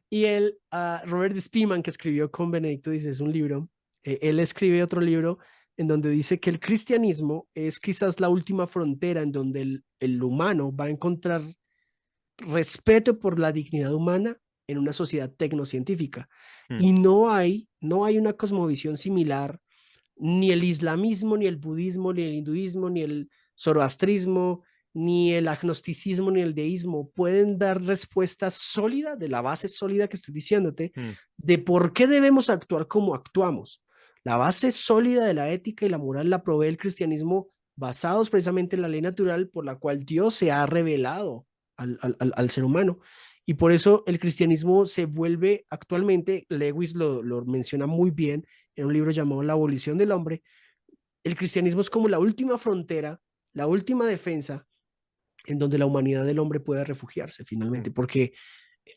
Y él, Robert Spielman, que escribió con Benedicto, dice, es un libro, él escribe otro libro en donde dice que el cristianismo es quizás la última frontera en donde el humano va a encontrar respeto por la dignidad humana en una sociedad tecnocientífica. Mm. Y no hay una cosmovisión similar, ni el islamismo, ni el budismo, ni el hinduismo, ni el zoroastrismo, ni el agnosticismo, ni el deísmo pueden dar respuesta sólida de la base sólida que estoy diciéndote, Mm. de por qué debemos actuar como actuamos. La base sólida de la ética y la moral la provee el cristianismo, basados precisamente en la ley natural por la cual Dios se ha revelado al ser humano. Y por eso el cristianismo se vuelve actualmente, Lewis lo menciona muy bien en un libro llamado La abolición del hombre, el cristianismo es como la última frontera, la última defensa en donde la humanidad del hombre puede refugiarse finalmente, Mm. porque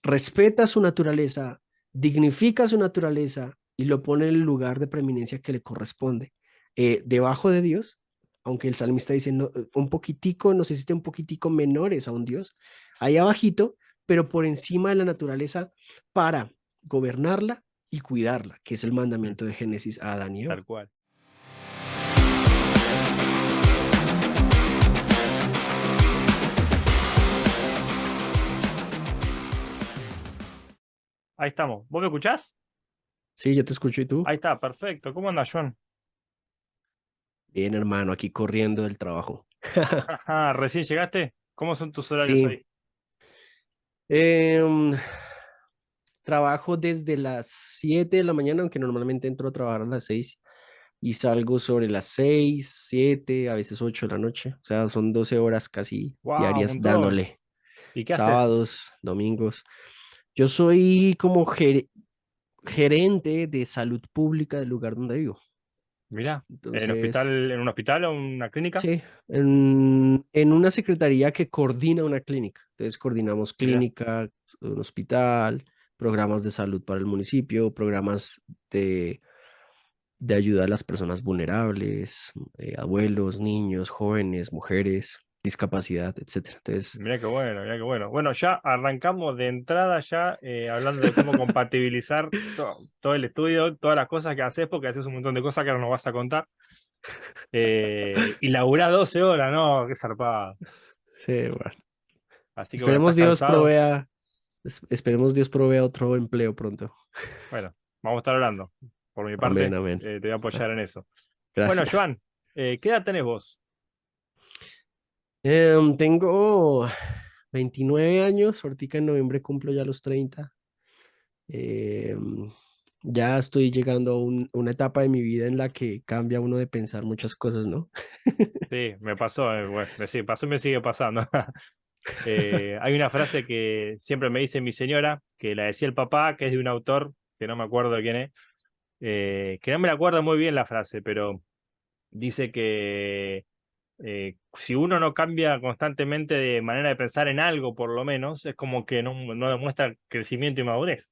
respeta su naturaleza, dignifica su naturaleza y lo pone en el lugar de preeminencia que le corresponde. Debajo de Dios, aunque el salmista dice un poquitico, nos existe un poquitico menores a un Dios, ahí abajito, pero por encima de la naturaleza para gobernarla y cuidarla, que es el Mm. mandamiento de Génesis a Adán y Tal Eva. cual. Ahí estamos. ¿Vos me escuchás? Sí, yo te escucho y tú. Ahí está, perfecto. ¿Cómo andas, Joan? Bien, hermano, aquí corriendo del trabajo. Ajá, ¿recién llegaste? ¿Cómo son tus horarios Sí, ahí? em, trabajo desde las 7 de la mañana, aunque normalmente entro a trabajar a las 6 y salgo sobre las 6, 7, a veces 8 de la noche. O sea, son 12 horas casi ¡Wow! Un diarias montón. dándole. ¿Y qué haces? Sábados, domingos. Yo soy como gerente de salud pública del lugar donde vivo. Mirá, Entonces, en un hospital o una clínica? sí, en una secretaría que coordina una clínica. Entonces, coordinamos Mirá. clínica, un hospital, programas de salud para el municipio, programas de, de ayuda a las personas vulnerables, abuelos, niños, jóvenes, mujeres, discapacidad, etcétera. Entonces, Mirá qué bueno, mirá qué bueno. Bueno, ya arrancamos de entrada ya hablando de cómo compatibilizar todo el estudio, todas las cosas que haces, porque haces un montón de cosas que ahora nos vas a contar. Y laburás 12 horas, ¿no? Qué zarpado. sí, bueno. Así que bueno, Esperemos ¿estás Dios cansado? provea, esperemos Dios provea otro empleo pronto. Bueno, vamos a estar hablando. Por mi Amén, parte, amén. te voy a apoyar en eso. Bueno, Gracias. Joan, ¿qué edad tenés vos? Tengo 29 años, ahorita en noviembre cumplo ya los 30. Em, ya estoy llegando a una etapa de mi vida en la que cambia uno de pensar muchas cosas, ¿no? Sí, me pasó, bueno, sí, pasó y me sigue pasando. Hay una frase que siempre me dice mi señora, que la decía el papá, que es de un autor, que no me acuerdo de quién es, que no me la acuerdo muy bien la frase, pero dice que si uno no cambia constantemente de manera de pensar en algo, por lo menos, es como que no demuestra crecimiento y madurez.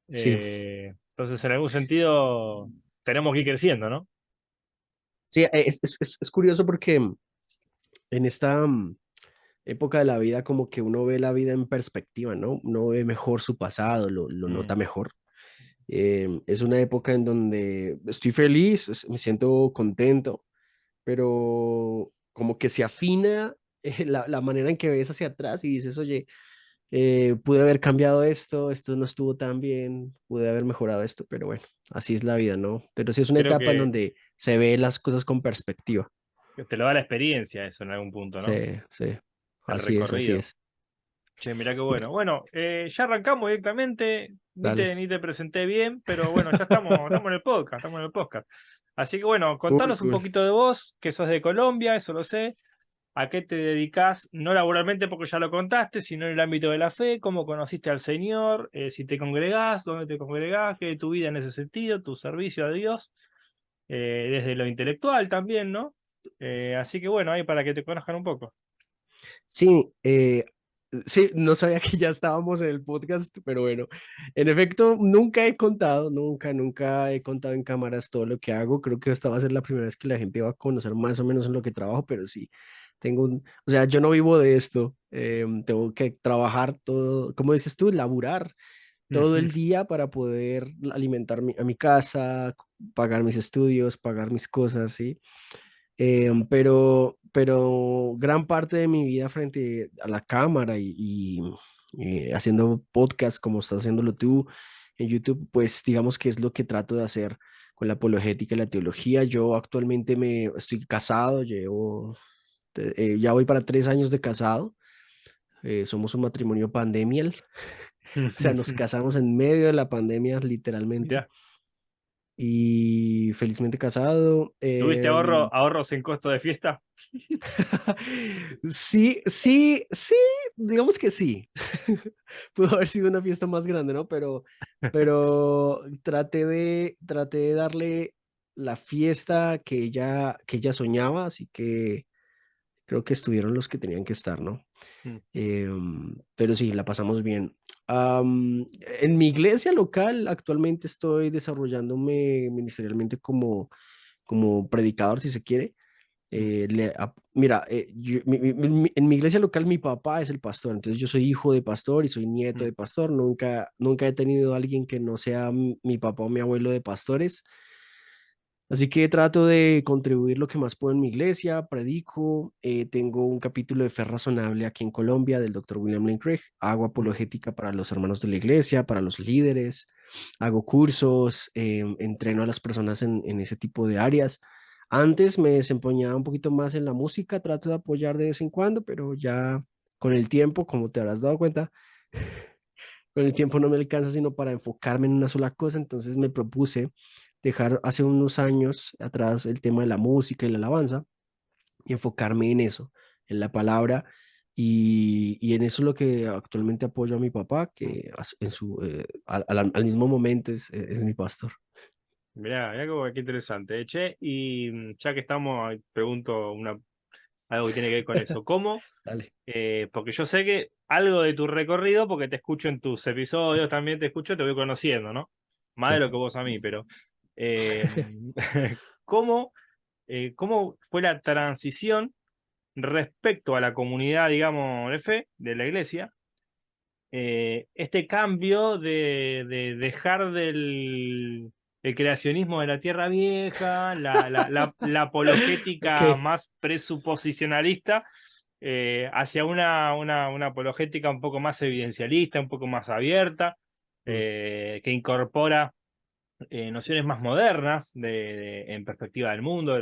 Sí, Entonces, en algún sentido, tenemos que ir creciendo, ¿no? sí, es curioso porque en esta época de la vida como que uno ve la vida en perspectiva, ¿no? Uno ve mejor su pasado, lo Mm. nota mejor. Es una época en donde estoy feliz, me siento contento, pero como que se afina la manera en que ves hacia atrás y dices, oye, pude haber cambiado esto no estuvo tan bien, pude haber mejorado esto, pero bueno, así es la vida, ¿no? Pero sí es una Creo etapa en donde se ve las cosas con perspectiva. que te lo da la experiencia eso en algún punto, Sí, ¿no? sí, El así es, así recorrido. es. Che, mirá qué bueno. Bueno, ya arrancamos directamente. Dale. Ni te presenté bien, pero bueno, ya estamos en el podcast, estamos en el podcast. Así que bueno, Cool, contanos un cool. poquito de vos, que sos de Colombia, eso lo sé. ¿A qué te dedicás? No laboralmente porque ya lo contaste, sino en el ámbito de la fe, cómo conociste al Señor, si te congregás, dónde te congregás, qué es tu vida en ese sentido, tu servicio a Dios, desde lo intelectual también, ¿no? Así que bueno, ahí para que te conozcan un poco. Sí, sí, no sabía que ya estábamos en el podcast, pero bueno, en efecto, nunca he contado en cámaras todo lo que hago. Creo que esta va a ser la primera vez que la gente va a conocer más o menos en lo que trabajo, pero sí, O sea, yo no vivo de esto. Tengo que trabajar todo, como dices tú, laburar todo Ujú. el día para poder alimentar a mi casa, pagar mis estudios, pagar mis cosas, ¿sí? Pero gran parte de mi vida frente a la cámara y haciendo podcast como estás haciéndolo tú en YouTube, pues digamos que es lo que trato de hacer con la apologética y la teología. Yo actualmente me estoy casado, ya voy para 3 años de casado. Somos un matrimonio pandemial, o sea, nos casamos en medio de la pandemia literalmente Mirá, y felizmente casado. ¿tuviste ahorros en costo de fiesta? Sí, sí, sí, digamos que sí. Pudo haber sido una fiesta más grande, ¿no? Pero traté de darle la fiesta que ella soñaba, así que creo que estuvieron los que tenían que estar, ¿no? Mm, Pero sí, la pasamos bien. En mi iglesia local actualmente estoy desarrollándome ministerialmente como predicador, si se quiere. mm, Mira, en mi iglesia local mi papá es el pastor, entonces yo soy hijo de pastor y soy nieto mm. de pastor. Nunca he tenido a alguien que no sea mi papá o mi abuelo de pastores. Así que trato de contribuir lo que más puedo en mi iglesia, predico, tengo un capítulo de Fe Razonable aquí en Colombia del Dr. William Lane Craig, hago Mm. apologética para los hermanos de la iglesia, para los líderes, hago cursos, entreno a las personas en ese tipo de áreas. Antes me desempeñaba un poquito más en la música, trato de apoyar de vez en cuando, pero ya con el tiempo, como te habrás dado cuenta, con el tiempo no me alcanza sino para enfocarme en una sola cosa, entonces me propuse dejar hace unos años atrás el tema de la música y la alabanza y enfocarme en eso, en la palabra, y en eso es lo que actualmente apoyo a mi papá, Mm. que al mismo momento es mi pastor. Mirá, qué interesante. Che, y ya que estamos, pregunto algo que tiene que ver con eso. ¿Cómo? Dale. Porque yo sé que algo de tu recorrido, porque te escucho en tus episodios, también te escucho, te voy conociendo, ¿no? Más de Sí. lo que vos a mí, pero eh, ¿cómo, cómo fue la transición respecto a la comunidad, digamos, de fe de la iglesia? Este cambio de dejar el creacionismo de la Tierra Vieja, la Ok. apologética más presuposicionalista, hacia una apologética un poco más evidencialista, un poco más abierta, Mm. que incorpora nociones más modernas en perspectiva del mundo,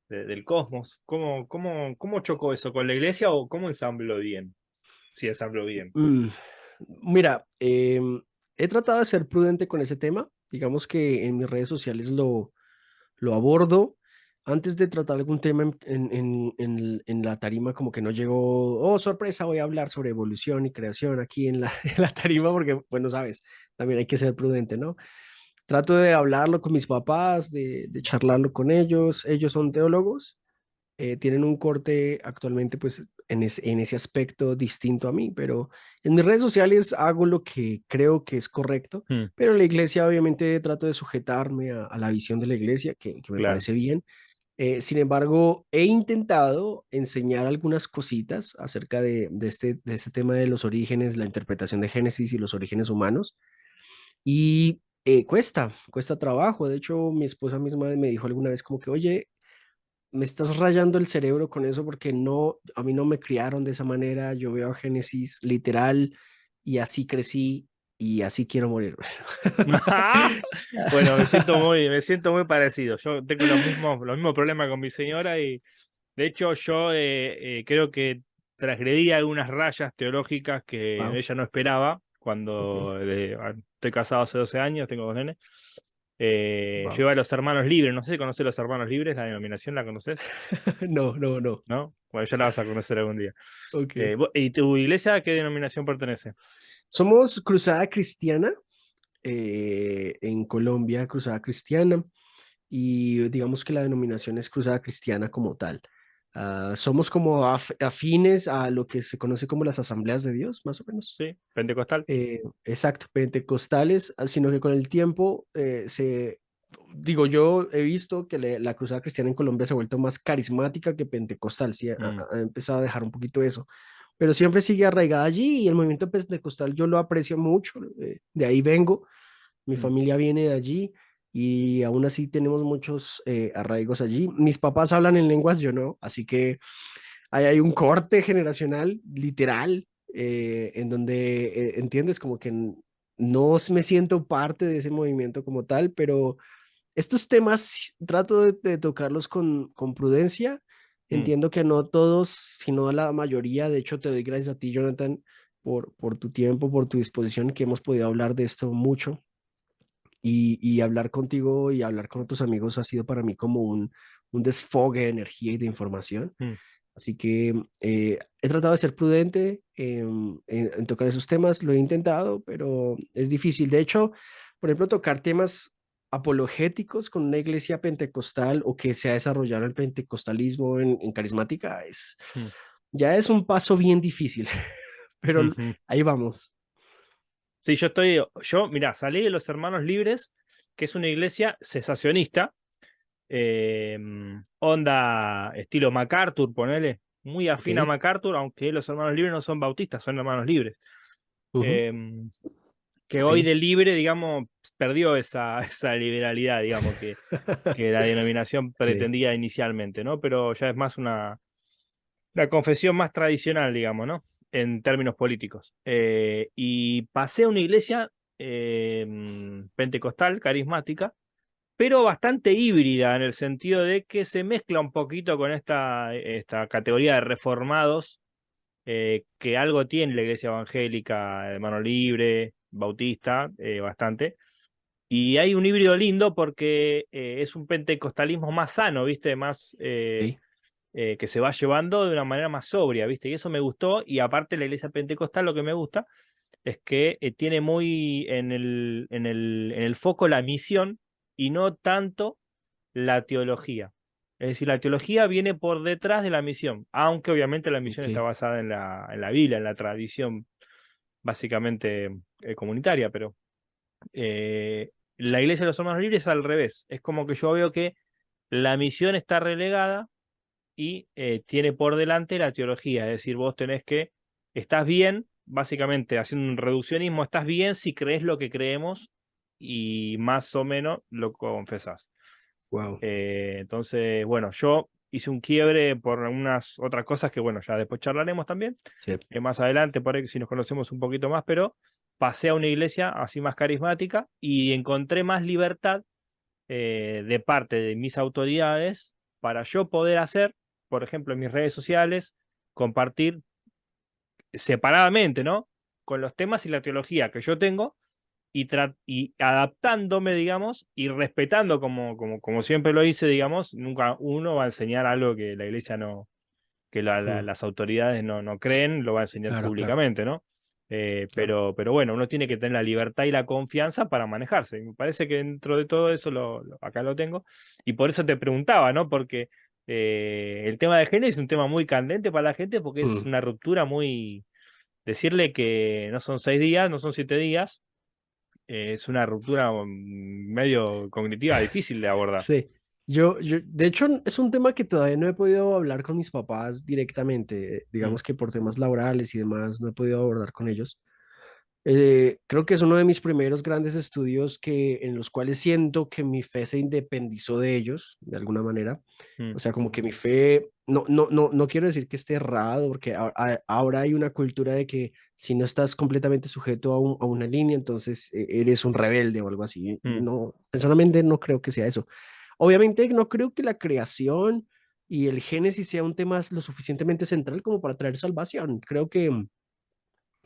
del cosmos. ¿Cómo chocó eso con la iglesia o cómo ensambló bien? Sí, ensambló bien. Mm, Mira, he tratado de ser prudente con ese tema. Digamos que en mis redes sociales lo abordo. Antes de tratar algún tema en la tarima, como que no llegó, oh, sorpresa, voy a hablar sobre evolución y creación aquí en la, en la tarima, porque, bueno, sabes, también hay que ser prudente, ¿no? Trato de hablarlo con mis papás, de charlarlo con ellos. Ellos son teólogos, tienen un corte actualmente pues en ese aspecto distinto a mí, pero en mis redes sociales hago lo que creo que es correcto, Mm, pero en la iglesia obviamente trato de sujetarme a la visión de la iglesia, que me claro. parece bien. Sin embargo, he intentado enseñar algunas cositas acerca de este tema de los orígenes, la interpretación de Génesis y los orígenes humanos, y cuesta trabajo. De hecho, mi esposa misma me dijo alguna vez como que, oye, me estás rayando el cerebro con eso porque no, a mí no me criaron de esa manera. Yo veo a Génesis literal y así crecí y así quiero morir. Bueno, me siento muy parecido. Yo tengo los mismos problemas con mi señora y de hecho yo creo que transgredí algunas rayas teológicas que Wow, ella no esperaba ok, cuando estoy casado hace 12 años, tengo 2 nenes. Yo wow. iba a los Hermanos Libres, no sé si conoces los Hermanos Libres, la denominación, ¿la conoces? No, no, no. ¿No? Bueno, ya la vas a conocer algún día. Ok. ¿Y tu iglesia a qué denominación pertenece? Somos Cruzada Cristiana en Colombia, Cruzada Cristiana, y digamos que la denominación es Cruzada Cristiana como tal. Somos como afines a lo que se conoce como las asambleas de Dios, más o menos. ¿Sí? ¿Pentecostal? Exacto, pentecostales, sino que con el tiempo, digo, yo he visto que la Cruzada Cristiana en Colombia se ha vuelto más carismática que pentecostal, sí, Mm, ha empezado a dejar un poquito eso, pero siempre sigue arraigada allí y el movimiento pentecostal yo lo aprecio mucho, de ahí vengo, mi mm, familia viene de allí y aún así tenemos muchos arraigos allí. Mis papás hablan en lenguas, yo no, así que ahí hay un corte generacional literal en donde, entiendes, como que no me siento parte de ese movimiento como tal, pero estos temas trato de tocarlos con prudencia. mm. Entiendo que no todos, sino la mayoría. De hecho, te doy gracias a ti, Jonathan, por tu tiempo, por tu disposición, que hemos podido hablar de esto mucho. Y hablar contigo y hablar con otros amigos ha sido para mí como un desfogue de energía y de información. Mm. Así que he tratado de ser prudente en tocar esos temas, lo he intentado, pero es difícil. De hecho, por ejemplo, tocar temas apologéticos con una iglesia pentecostal o que se ha desarrollado el pentecostalismo en carismática Mm, ya es un paso bien difícil, pero ujú. ahí vamos. Sí, mirá, salí de los Hermanos Libres, que es una iglesia cesacionista, eh, onda estilo MacArthur, ponele, muy Ok, afín a MacArthur, aunque los Hermanos Libres no son bautistas, son Hermanos Libres. ujú, Em, que ok. hoy de libre, digamos, perdió esa, esa liberalidad, digamos, que la denominación Sí, pretendía inicialmente, ¿no? Pero ya es más una confesión más tradicional, digamos, ¿no? En términos políticos. Y pasé a una iglesia pentecostal, carismática, pero bastante híbrida en el sentido de que se mezcla un poquito con esta categoría de reformados, que algo tiene la iglesia evangélica, de mano libre, bautista, bastante. Y hay un híbrido lindo porque es un pentecostalismo más sano, ¿viste? Más ok, que se va llevando de una manera más sobria, ¿viste? Y eso me gustó. Y aparte la iglesia pentecostal lo que me gusta es que tiene muy en el foco la misión y no tanto la teología. Es decir, la teología viene por detrás de la misión, aunque obviamente la misión ok. está basada en la Biblia, en la tradición básicamente comunitaria, pero la iglesia de los hermanos libres es al revés. Es como que yo veo que la misión está relegada y tiene por delante la teología. Es decir, vos tenés que, estás bien, básicamente haciendo un reduccionismo, estás bien si crees lo que creemos y más o menos lo confesás. Wow. Entonces, bueno, yo hice un quiebre por unas otras cosas que, bueno, ya después charlaremos también, Sí. más adelante, por ahí si nos conocemos un poquito más, pero pasé a una iglesia así más carismática y encontré más libertad de parte de mis autoridades para yo poder hacer, por ejemplo, en mis redes sociales, compartir separadamente, ¿no? Con los temas y la teología que yo tengo y adaptándome, digamos, y respetando como siempre lo hice, digamos, nunca uno va a enseñar algo que la iglesia no, que Mm, las autoridades no creen, lo va a enseñar claro, claro. públicamente, ¿no? Claro. Pero bueno, uno tiene que tener la libertad y la confianza para manejarse. Me parece que dentro de todo eso acá lo tengo. Y por eso te preguntaba, ¿no? Porque el tema de género es un tema muy candente para la gente porque es Mm, una ruptura muy... Decirle que no son 6 días, no son 7 días, es una ruptura medio cognitiva difícil de abordar. sí. De hecho, es un tema que todavía no he podido hablar con mis papás directamente. Mm, Digamos que por temas laborales y demás no he podido abordar con ellos. Creo que es uno de mis primeros grandes estudios en los cuales siento que mi fe se independizó de ellos, de alguna manera. mm, O sea, como que mi fe, no quiero decir que esté errado, porque ahora hay una cultura de que si no estás completamente sujeto a una línea, entonces eres un rebelde o algo así. Y mm, no, personalmente no creo que sea eso. Obviamente no creo que la creación y el Génesis sea un tema lo suficientemente central como para traer salvación. Creo que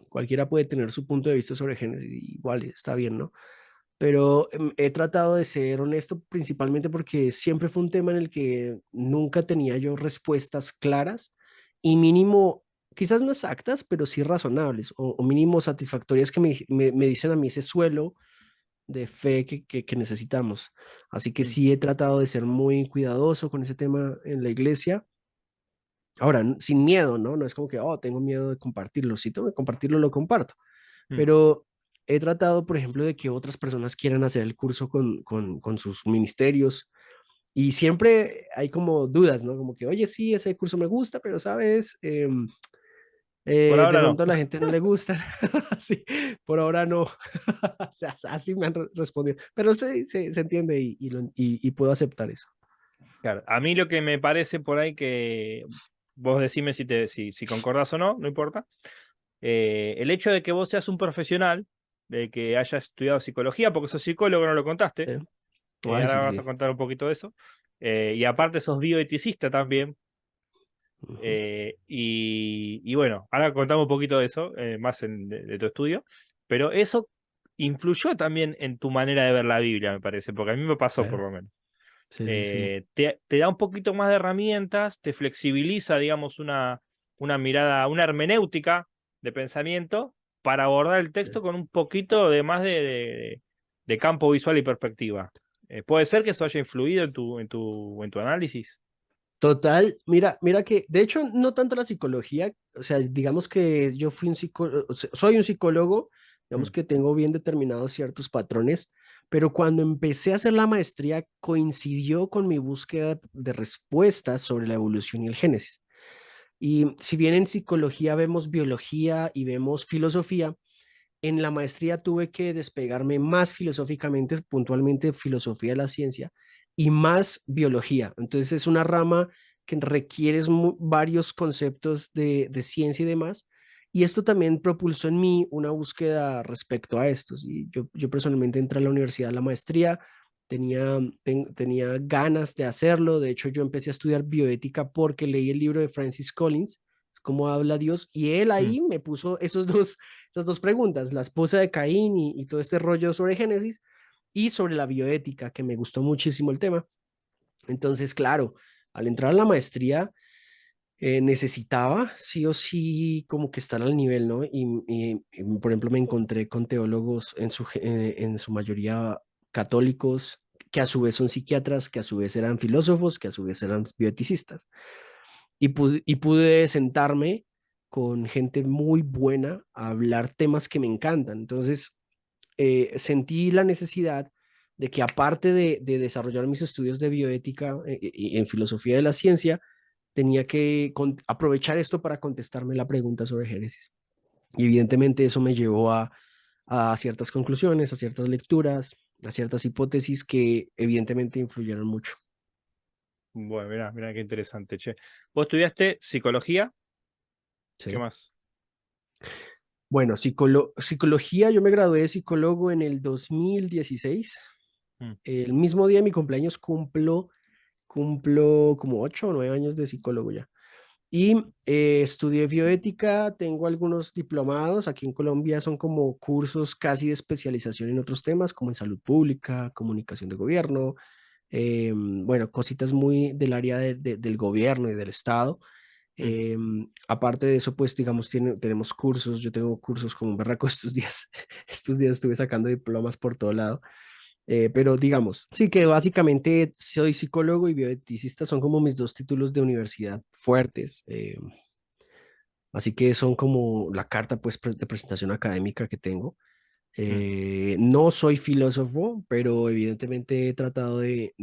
cualquiera puede tener su punto de vista sobre Génesis, y igual está bien, ¿no? Pero he tratado de ser honesto principalmente porque siempre fue un tema en el que nunca tenía yo respuestas claras y mínimo, quizás no exactas, pero sí razonables o mínimo satisfactorias que me dicen a mí ese suelo de fe que necesitamos. Así que mm, sí he tratado de ser muy cuidadoso con ese tema en la iglesia. Ahora, sin miedo, ¿no? No es como que, oh, tengo miedo de compartirlo. Si tengo que compartirlo, lo comparto, mm, pero he tratado, por ejemplo, de que otras personas quieran hacer el curso con sus ministerios. Y siempre hay como dudas, ¿no? Como que, oye, sí, ese curso me gusta, pero sabes, Por de ahora no. pronto a la gente no le gusta. Sí, por ahora no. O sea, así me han respondido. Pero sí, se entiende y puedo aceptar eso. Claro, a mí lo que me parece por ahí que vos decime si concordás o no, no importa. El hecho de que vos seas un profesional, de que hayas estudiado psicología, porque sos psicólogo, no lo contaste, Sí. Ay, ahora sí, vas sí. a contar un poquito de eso, y aparte sos bioeticista también, Ujú. y bueno, ahora contamos un poquito de eso, más de tu estudio, pero eso influyó también en tu manera de ver la Biblia, me parece, porque a mí me pasó por Claro. lo menos. Sí, sí, sí. Te da un poquito más de herramientas, te flexibiliza, digamos, una mirada, una hermenéutica de pensamiento para abordar el Sí. texto con un poquito de más de campo visual y perspectiva. ¿Puede ser que eso haya influido en tu análisis? Total, mira que, de hecho, no tanto la psicología, o sea, digamos que yo fui un psicólogo, soy un psicólogo, digamos Mm, que tengo bien determinados ciertos patrones, pero cuando empecé a hacer la maestría coincidió con mi búsqueda de respuestas sobre la evolución y el génesis. Y si bien en psicología vemos biología y vemos filosofía, en la maestría tuve que despegarme más filosóficamente, puntualmente filosofía de la ciencia y más biología. Entonces es una rama que requiere varios conceptos de ciencia y demás. Y esto también propulsó en mí una búsqueda respecto a estos. Y yo personalmente entré a la universidad a la maestría, tenía ganas de hacerlo. De hecho, yo empecé a estudiar bioética porque leí el libro de Francis Collins, Cómo habla Dios, y él mm. ahí me puso esas dos preguntas, la esposa de Caín y todo este rollo sobre Génesis y sobre la bioética, que me gustó muchísimo el tema. Entonces, claro, al entrar a la maestría, necesitaba sí o sí como que estar al nivel, ¿no? Por ejemplo, me encontré con teólogos en su mayoría católicos, que a su vez son psiquiatras, que a su vez eran filósofos, que a su vez eran bioeticistas. Y pude sentarme con gente muy buena a hablar temas que me encantan. Entonces, sentí la necesidad de que aparte de desarrollar mis estudios de bioética y en filosofía de la ciencia, tenía que aprovechar esto para contestarme la pregunta sobre Génesis. Y evidentemente eso me llevó a ciertas conclusiones, a ciertas lecturas, a ciertas hipótesis que evidentemente influyeron mucho. Bueno, mira qué interesante, che. ¿Vos estudiaste psicología? ¿Qué Sí. más? Bueno, psicología, yo me gradué de psicólogo en el 2016. Mm, El mismo día de mi cumpleaños cumplo como 8 o 9 años de psicólogo ya. Y estudié bioética, tengo algunos diplomados. Aquí en Colombia son como cursos casi de especialización en otros temas, como en salud pública, comunicación de gobierno, bueno, cositas muy del área del gobierno y del Estado. mm. Aparte de eso, pues digamos, tenemos cursos, yo tengo cursos como un berraco estos días. Estos días estuve sacando diplomas por todo lado. Pero digamos, sí que básicamente soy psicólogo y bioeticista, son como mis dos títulos de universidad fuertes. Así que son como la carta pues de presentación académica que tengo. Mm, No soy filósofo, pero evidentemente he tratado de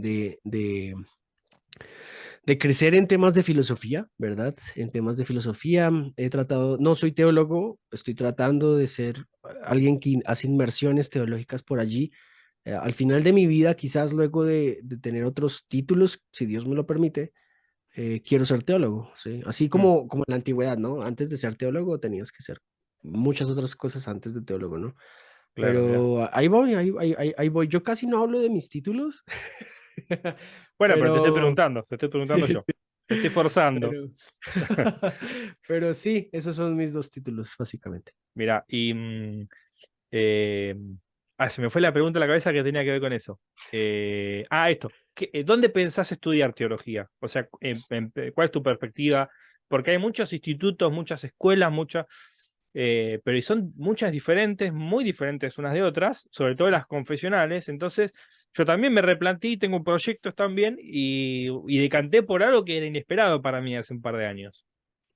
crecer en temas de filosofía, ¿verdad? En temas de filosofía he tratado, no soy teólogo, estoy tratando de ser alguien que hace inmersiones teológicas por allí. Al final de mi vida, quizás luego de tener otros títulos, si Dios me lo permite, quiero ser teólogo, ¿sí? Así mm. como en la antigüedad, ¿no? Antes de ser teólogo tenías que ser muchas otras cosas antes de teólogo, ¿no? Claro, mirá. Pero ahí voy, ahí voy. Yo casi no hablo de mis títulos, Bueno, pero pero, te estoy preguntando yo. Te estoy forzando. pero, pero sí, esos son mis dos títulos, básicamente. Mira, eh, se me fue la pregunta a la cabeza que tenía que ver con eso. Esto. ¿Dónde pensás estudiar teología? O sea, ¿cuál es tu perspectiva? Porque hay muchos institutos, muchas escuelas, pero y son muchas diferentes, muy diferentes unas de otras, sobre todo las confesionales. Entonces, yo también me replanteé, tengo proyectos también y decanté por algo que era inesperado para mí hace un par de años.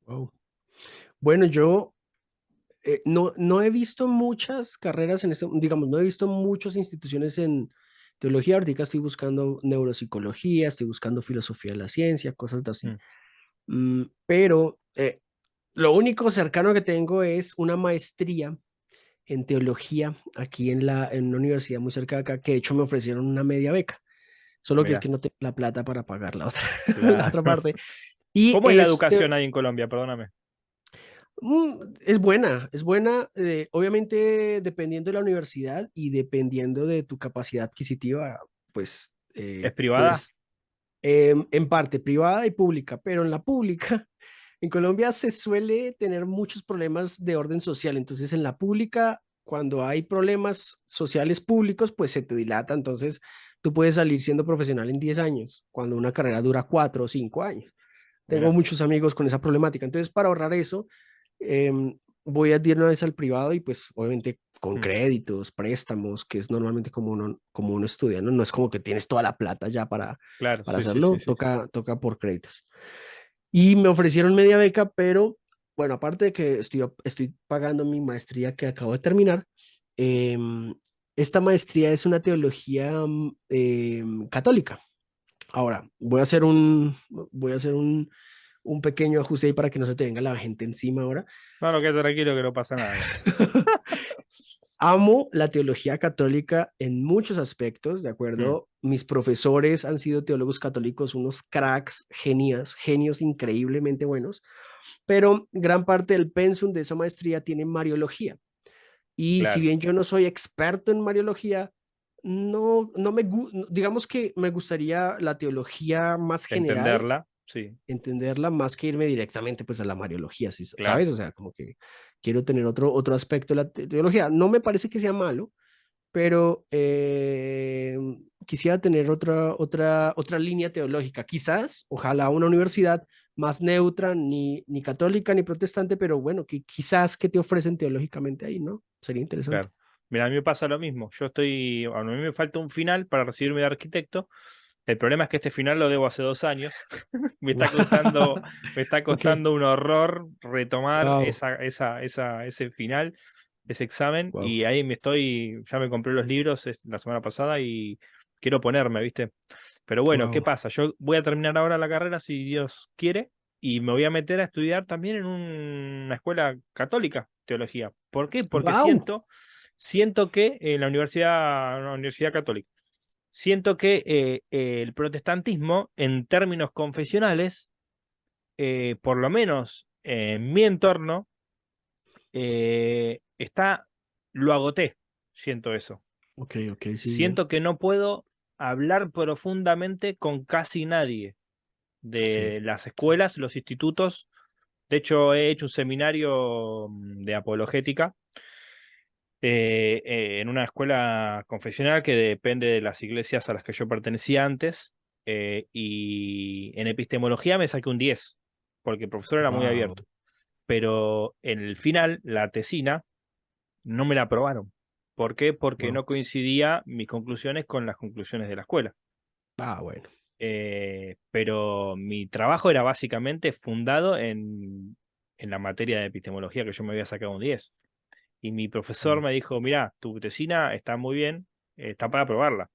Wow. Bueno, yo no he visto muchas carreras en este, digamos, no he visto muchas instituciones en teología. Ahorita estoy buscando neuropsicología, estoy buscando filosofía de la ciencia, cosas de así. Mm. Pero lo único cercano que tengo es una maestría en teología aquí en una universidad muy cerca de acá, que de hecho me ofrecieron una media beca, solo que es Mirá, que no tengo la plata para pagar la otra, la claro. otra parte. Y ¿Cómo es la educación ahí en Colombia? Perdóname. es buena, obviamente dependiendo de la universidad y dependiendo de tu capacidad adquisitiva, pues ¿Es privada? puedes, en parte privada y pública, pero en la pública, en Colombia se suele tener muchos problemas de orden social, entonces en la pública, cuando hay problemas sociales públicos, pues se te dilata, entonces tú puedes salir siendo profesional en 10 años, cuando una carrera dura 4 o 5 años. Tengo Mirá, muchos amigos con esa problemática, entonces para ahorrar eso, voy a ir una vez al privado y pues obviamente con mm, créditos, préstamos, que es normalmente como uno estudia, ¿no? No es como que tienes toda la plata ya claro, para sí, sí, sí, hacerlo, sí. toca por créditos. Y me ofrecieron media beca, pero bueno, aparte de que estoy pagando mi maestría que acabo de terminar, em, esta maestría es una teología católica. Ahora, voy a hacer un pequeño ajuste ahí para que no se te venga la gente encima ahora. No, no, quédate tranquilo que no pasa nada acá. Amo la teología católica en muchos aspectos, ¿de Mm, acuerdo? Mis profesores han sido teólogos católicos, unos cracks, genios, genios increíblemente buenos, pero gran parte del pensum de esa maestría tiene Mariología. Y si claro, bien yo no soy experto en Mariología, digamos que me gustaría la teología más general, entenderla, sí, entenderla más que irme directamente pues a la Mariología, ¿sí? claro, ¿Sabes? O sea, como que quiero tener otro aspecto de la teología. No me parece que sea malo, pero quisiera tener otra línea teológica. Quizás, ojalá una universidad más neutra, ni católica ni protestante, pero bueno, que quizás que te ofrecen teológicamente ahí, ¿no? Sería interesante. claro. Mira, a mí me pasa lo mismo. A mí me falta un final para recibirme de arquitecto. El problema es que este final lo debo hace 2 años. Me está costando, me está Ok, costando un horror retomar wow, ese final, ese examen. wow, Y ahí ya me compré los libros la semana pasada y quiero ponerme, ¿viste? Pero bueno, ¿qué wow, pasa? Yo voy a terminar ahora la carrera si Dios quiere y me voy a meter a estudiar también en una escuela católica, teología. ¿Por qué? Porque wow. siento que en una universidad católica, siento que el protestantismo en términos confesionales, por lo menos en mi entorno, lo agoté, siento eso. Ok, ok, sí, bien. Siento que no puedo hablar profundamente con casi nadie Sí, de las sí. escuelas, los institutos. De hecho, he hecho un seminario de apologética en una escuela confesional que depende de las iglesias a las que yo pertenecía antes. Y en epistemología me saqué un 10 porque el profesor era muy Wow, abierto. Pero en el final, la tesina, no me la aprobaron. ¿Por qué? Porque wow. no coincidía mis conclusiones con las conclusiones de la escuela. Ah, bueno. Pero mi trabajo era básicamente fundado en la materia de epistemología que yo me había sacado un 10. Y mi profesor Mm. me dijo, mira, tu tesina está muy bien, está para aprobarla.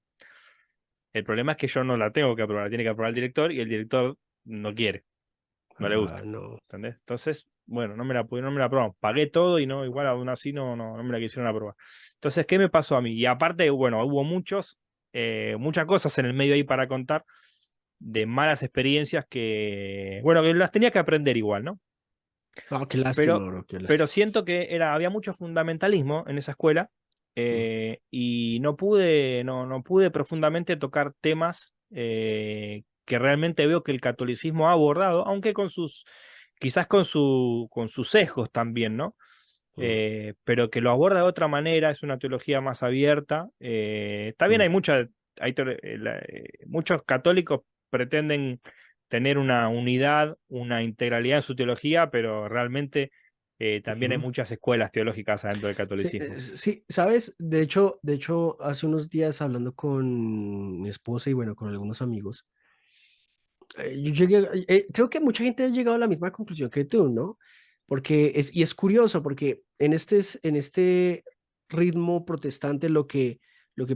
El problema es que yo no la tengo que aprobar, la tiene que aprobar el director y el director no quiere, no le Ah, gusta. no. ¿Entendés? Entonces, bueno, no me la aprobaron. Pagué todo y no, igual aún así no me la quisieron aprobar. Entonces, ¿qué me pasó a mí? Y aparte, bueno, hubo muchas cosas en el medio ahí para contar de malas experiencias bueno, que las tenía que aprender igual, ¿no? No, qué lástima, Pero, bro, qué pero lástima. siento que había mucho fundamentalismo en esa escuela Mm, y no pude profundamente tocar temas que realmente veo que el catolicismo ha abordado, aunque quizás con sus sesgos también, ¿no? mm, Pero que lo aborda de otra manera, es una teología más abierta. Está bien, mm, muchos católicos pretenden tener una unidad, una integralidad en su teología, pero realmente también hay ujú. muchas escuelas teológicas adentro del Sí, catolicismo. sí, sabes, de hecho, hace unos días hablando con mi esposa y bueno, con algunos amigos, yo llegué, creo que mucha gente ha llegado a la misma conclusión que tú, ¿no? porque y es curioso, porque en este ritmo protestante lo que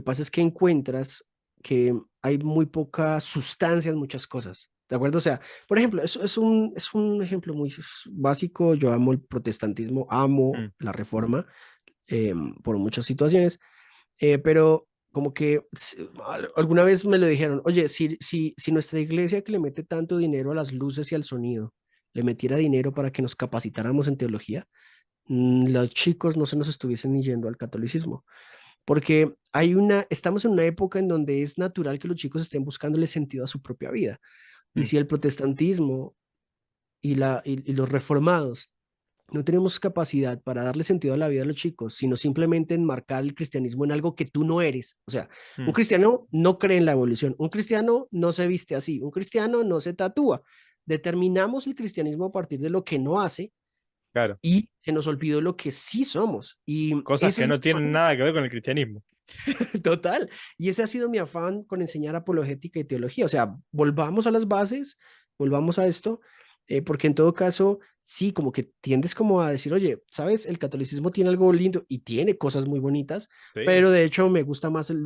pasa es que encuentras que hay muy poca sustancia en muchas cosas, ¿de acuerdo? O sea, por ejemplo, es un ejemplo muy básico. Yo amo el protestantismo, amo Mm, la reforma por muchas situaciones, pero como que alguna vez me lo dijeron, oye, si nuestra iglesia que le mete tanto dinero a las luces y al sonido, le metiera dinero para que nos capacitáramos en teología, los chicos no se nos estuviesen ni yendo al catolicismo, porque estamos en una época en donde es natural que los chicos estén buscándole sentido a su propia vida. Y mm, si el protestantismo y los reformados no tenemos capacidad para darle sentido a la vida a los chicos, sino simplemente enmarcar el cristianismo en algo que tú no eres. O sea, un mm, cristiano no cree en la evolución, un cristiano no se viste así, un cristiano no se tatúa. Determinamos el cristianismo a partir de lo que no hace claro. y se nos olvidó lo que sí somos. Y Cosas ese que es mi no tienen afán nada que ver con el cristianismo. total. Y ese ha sido mi afán con enseñar apologética y teología. O sea, volvamos a las bases, volvamos a esto, porque en todo caso, sí, como que tiendes como a decir, oye, ¿sabes? El catolicismo tiene algo lindo y tiene cosas muy bonitas, Sí, pero de hecho me gusta más el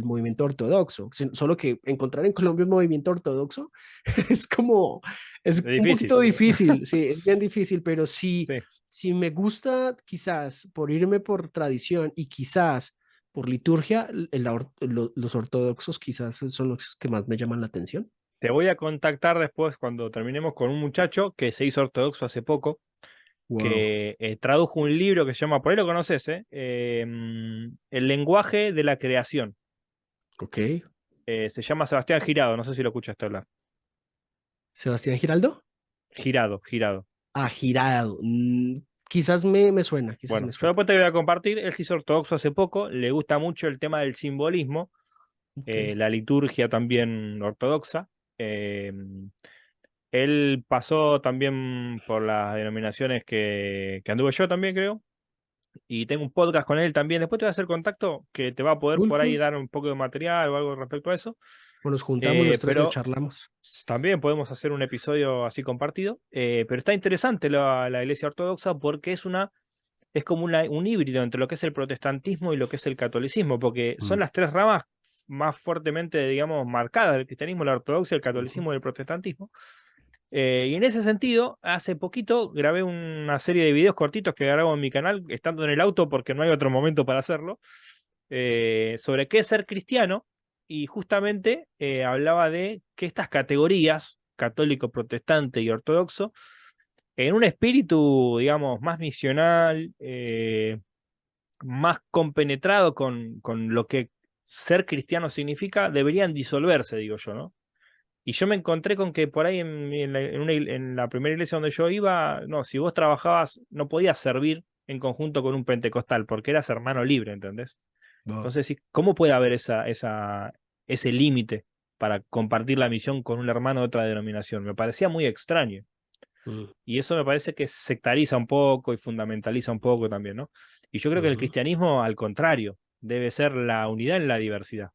movimiento ortodoxo. Solo que encontrar en Colombia un movimiento ortodoxo es como, es es un difícil. poquito difícil, sí, es bien difícil, pero sí, Sí. si me gusta quizás por irme por tradición y quizás por liturgia, los ortodoxos quizás son los que más me llaman la atención. Te voy a contactar después cuando terminemos con un muchacho que se hizo ortodoxo hace poco, Wow, que tradujo un libro que se llama, por ahí lo conoces, El lenguaje de la creación. ok. Se llama Sebastián Girado, no sé si lo escuchaste hablar. Sebastián Giraldo. Girado, Girado. Ah, Girado. Quizás me suena, quizás Bueno, me yo suena. después te voy a compartir, él se hizo ortodoxo hace poco, le gusta mucho el tema del simbolismo, Ok. la liturgia también ortodoxa. eh, Él pasó también por las denominaciones que anduve yo también, creo. Y tengo un podcast con él también. Después te voy a hacer contacto que te va a poder Cool, por ahí cool. dar un poco de material o algo respecto a eso. O nos juntamos los tres y Pero charlamos. también podemos hacer un episodio así compartido. Pero está interesante la Iglesia Ortodoxa porque es como un híbrido entre lo que es el protestantismo y lo que es el catolicismo, porque son Mm, las tres ramas más fuertemente, digamos, marcadas del cristianismo, la ortodoxia, el ujú. catolicismo y el protestantismo. Y en ese sentido, hace poquito grabé una serie de videos cortitos que grabo en mi canal, estando en el auto porque no hay otro momento para hacerlo, sobre qué es ser cristiano, y justamente hablaba de que estas categorías, católico, protestante y ortodoxo, en un espíritu, digamos, más misional, más compenetrado con lo que ser cristiano significa, deberían disolverse, digo yo, ¿no? Y yo me encontré con que por ahí en la primera iglesia donde yo iba, no, si vos trabajabas, no podías servir en conjunto con un pentecostal, porque eras hermano libre, ¿entendés? Wow. Entonces, sí, ¿cómo puede haber ese límite para compartir la misión con un hermano de otra denominación? Me parecía muy extraño. Mm, Y eso me parece que sectariza un poco y fundamentaliza un poco también, ¿no? Y yo creo que el ujú. cristianismo, al contrario, debe ser la unidad en la diversidad.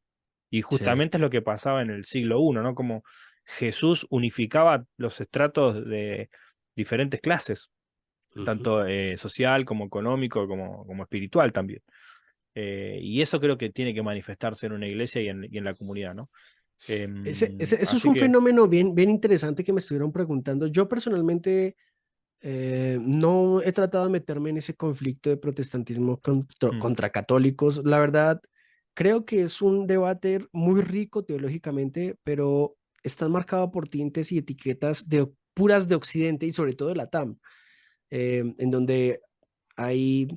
Y Sí. justamente es lo que pasaba en el siglo I, ¿no? Como Jesús unificaba los estratos de diferentes clases, Ujú. tanto social como económico, como espiritual también. Y eso creo que tiene que manifestarse en una iglesia y en la comunidad, ¿no? Eso es Así un que, fenómeno bien interesante que me estuvieron preguntando. Yo personalmente no he tratado de meterme en ese conflicto de protestantismo mm, contra católicos. La verdad, creo que es un debate muy rico teológicamente, pero está marcado por tintes y etiquetas puras de Occidente y sobre todo de la TAM, en donde hay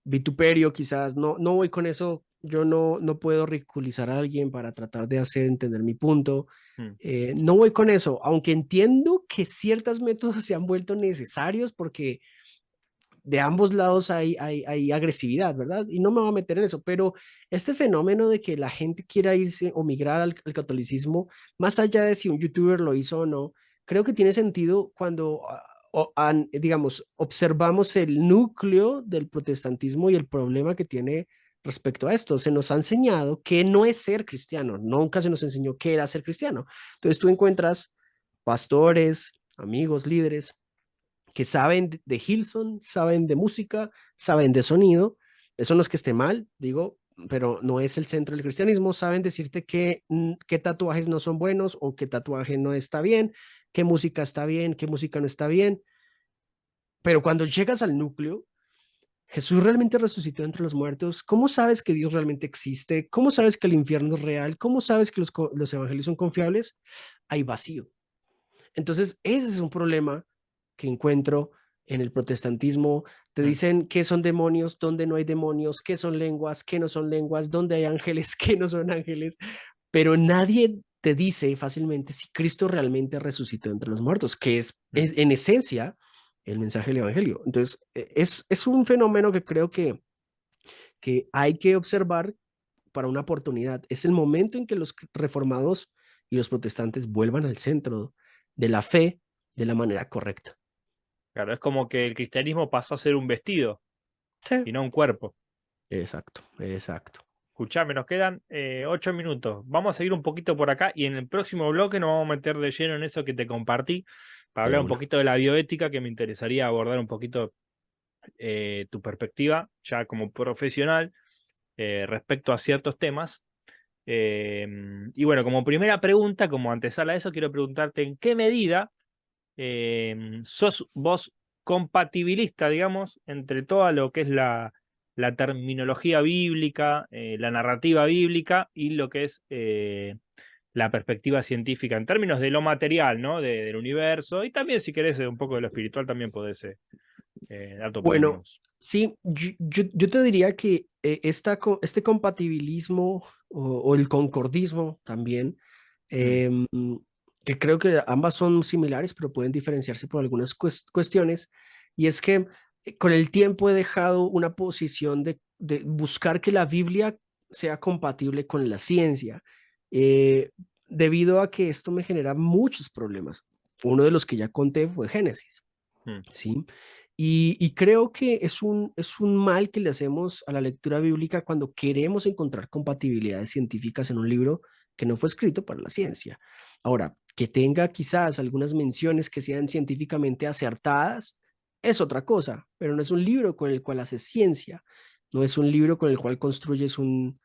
vituperio, quizás. No voy con eso. Yo no puedo ridiculizar a alguien para tratar de hacer entender mi punto. mm, No voy con eso, aunque entiendo que ciertos métodos se han vuelto necesarios porque de ambos lados hay agresividad, ¿verdad? Y no me voy a meter en eso, pero este fenómeno de que la gente quiera irse o migrar al catolicismo, más allá de si un youtuber lo hizo o no, creo que tiene sentido cuando, digamos, observamos el núcleo del protestantismo y el problema que tiene respecto a esto. Se nos ha enseñado que no es ser cristiano, nunca se nos enseñó qué era ser cristiano. Entonces tú encuentras pastores, amigos, líderes que saben de Hilson, saben de música, saben de sonido. Eso no es que esté mal, digo, pero no es el centro del cristianismo. Saben decirte qué tatuajes no son buenos o qué tatuaje no está bien, qué música está bien, qué música no está bien. Pero cuando llegas al núcleo, Jesús realmente resucitó entre los muertos. ¿Cómo sabes que Dios realmente existe? ¿Cómo sabes que el infierno es real? ¿Cómo sabes que los evangelios son confiables? Hay vacío. Entonces, ese es un problema que encuentro en el protestantismo. Te Mm. dicen qué son demonios, dónde no hay demonios, qué son lenguas, qué no son lenguas, dónde hay ángeles, qué no son ángeles, pero nadie te dice fácilmente si Cristo realmente resucitó entre los muertos, que Mm. es en esencia el mensaje del Evangelio. Entonces, es un fenómeno que creo que hay que observar para una oportunidad. Es el momento en que los reformados y los protestantes vuelvan al centro de la fe de la manera correcta. Claro, es como que el cristianismo pasó a ser un vestido Sí. y no un cuerpo. Exacto, exacto. Escuchame, nos quedan 8 minutos. Vamos a seguir un poquito por acá y en el próximo bloque nos vamos a meter de lleno en eso que te compartí para De hablar un una. poquito de la bioética, que me interesaría abordar un poquito tu perspectiva ya como profesional respecto a ciertos temas. Eh, y bueno, como primera pregunta, como antesala a eso, quiero preguntarte en qué medida sos vos compatibilista, digamos, entre todo lo que es la terminología bíblica, la narrativa bíblica y lo que es la perspectiva científica en términos de lo material, ¿no? Del universo y también, si querés, un poco de lo espiritual, también podés dar tu opinión, Bueno, digamos. sí, yo te diría que este compatibilismo o el concordismo también, Mm, em, que creo que ambas son similares, pero pueden diferenciarse por algunas cuestiones, y es que con el tiempo he dejado una posición de buscar que la Biblia sea compatible con la ciencia, eh, debido a que esto me genera muchos problemas. Uno de los que ya conté fue Génesis. mm, ¿Sí? Y creo que es un mal que le hacemos a la lectura bíblica cuando queremos encontrar compatibilidades científicas en un libro que no fue escrito para la ciencia. Ahora, que tenga quizás algunas menciones que sean científicamente acertadas es otra cosa, pero no es un libro con el cual haces ciencia, no es un libro con el cual construyes un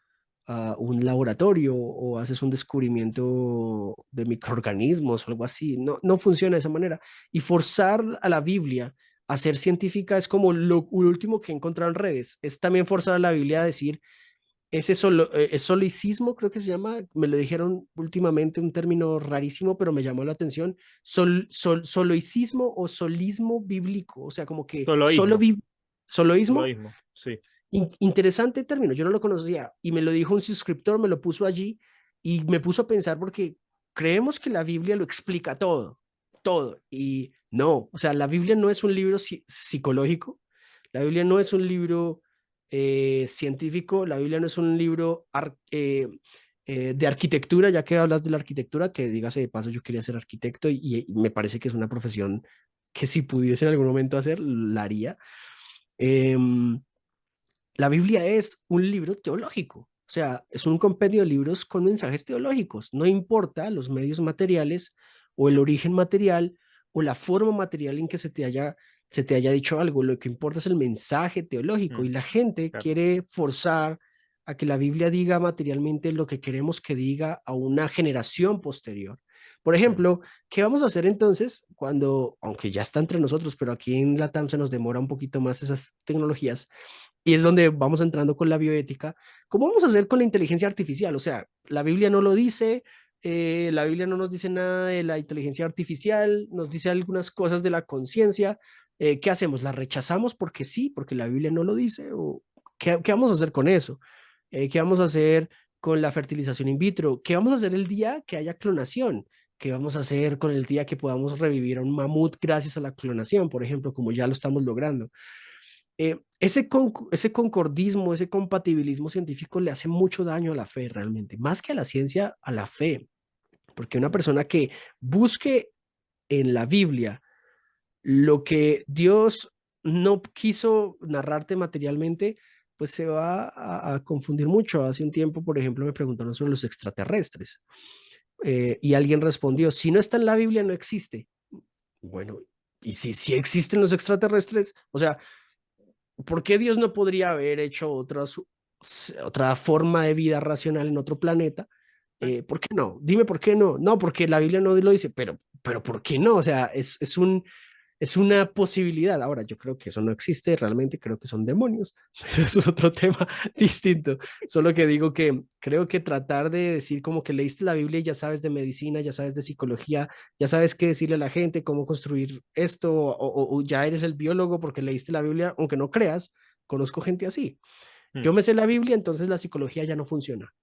laboratorio o haces un descubrimiento de microorganismos o algo así. No, no funciona de esa manera. Y forzar a la Biblia a ser científica es como lo último que he encontrado en redes. Es también forzar a la Biblia a decir, solicismo, creo que se llama, me lo dijeron últimamente, un término rarísimo, pero me llamó la atención, soloicismo o solismo bíblico, o sea, como que Soloísmo, soloísmo. soloísmo, sí. Interesante término, yo no lo conocía y me lo dijo un suscriptor, me lo puso allí y me puso a pensar porque creemos que la Biblia lo explica todo, todo, y no, o sea, la Biblia no es un libro psicológico, la Biblia no es un libro científico, la Biblia no es un libro de arquitectura, ya que hablas de la arquitectura, que dígase de paso, yo quería ser arquitecto y me parece que es una profesión que si pudiese en algún momento hacer, la haría. Em, la Biblia es un libro teológico, o sea, es un compendio de libros con mensajes teológicos. No importa los medios materiales o el origen material o la forma material en que se te haya dicho algo. Lo que importa es el mensaje teológico y Mm, la gente claro, quiere forzar a que la Biblia diga materialmente lo que queremos que diga a una generación posterior. Por mm, ejemplo, ¿qué vamos a hacer entonces cuando, aunque ya está entre nosotros, pero aquí en Latam se nos demora un poquito más esas tecnologías? Y es donde vamos entrando con la bioética. ¿Cómo vamos a hacer con la inteligencia artificial? O sea, la Biblia no lo dice, la Biblia no nos dice nada de la inteligencia artificial, nos dice algunas cosas de la conciencia. ¿Qué hacemos? ¿La rechazamos porque sí, porque la Biblia no lo dice? ¿O qué vamos a hacer con eso? ¿Qué vamos a hacer con la fertilización in vitro? ¿Qué vamos a hacer el día que haya clonación? ¿Qué vamos a hacer con el día que podamos revivir a un mamut gracias a la clonación, por ejemplo, como ya lo estamos logrando? Ese concordismo, ese compatibilismo científico le hace mucho daño a la fe realmente, más que a la ciencia, a la fe, porque una persona que busque en la Biblia lo que Dios no quiso narrarte materialmente, pues se va a confundir mucho. Hace un tiempo, por ejemplo, me preguntaron sobre los extraterrestres y alguien respondió, si no está en la Biblia, no existe. Bueno, Y si existen los extraterrestres, o sea, ¿por qué Dios no podría haber hecho otra forma de vida racional en otro planeta? ¿Por qué no? Dime por qué no. No, porque la Biblia no lo dice, pero ¿por qué no? O sea, es una posibilidad. Ahora, yo creo que eso no existe, realmente creo que son demonios, pero eso es otro tema distinto. Solo que digo que creo que tratar de decir como que leíste la Biblia y ya sabes de medicina, ya sabes de psicología, ya sabes qué decirle a la gente, cómo construir esto, o ya eres el biólogo porque leíste la Biblia, aunque no creas, conozco gente así. Mm. Yo me sé la Biblia, entonces la psicología ya no funciona.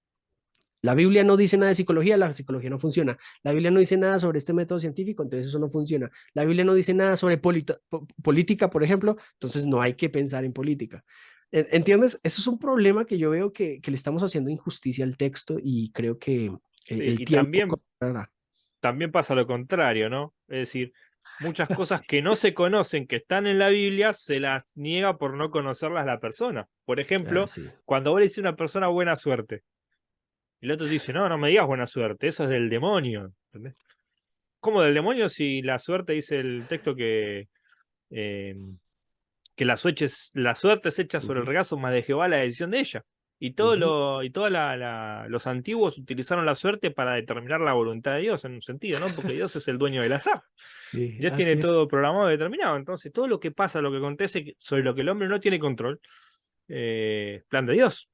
La Biblia no dice nada de psicología, la psicología no funciona. La Biblia no dice nada sobre este método científico, entonces eso no funciona. La Biblia no dice nada sobre política, por ejemplo, entonces no hay que pensar en política. ¿Entiendes? Eso es un problema que yo veo que le estamos haciendo injusticia al texto y creo que Sí, el y tiempo también, cobrará. también pasa lo contrario, ¿no? Es decir, muchas cosas que no se conocen, que están en la Biblia, se las niega por no conocerlas la persona. Por ejemplo, Sí. cuando vos le dices a una persona buena suerte, el otro te dice, no, no me digas buena suerte, eso es del demonio. ¿Entendés? ¿Cómo del demonio si la suerte dice el texto eh, que la suerte es hecha sobre el Ujú, regazo más de Jehová la decisión de ella? ujú. Y todos los antiguos utilizaron la suerte para determinar la voluntad de Dios en un sentido, ¿no? Porque Dios es el dueño del azar. Sí, Dios tiene así es. todo programado y determinado. Entonces, todo lo que pasa, lo que acontece sobre lo que el hombre no tiene control, plan de Dios.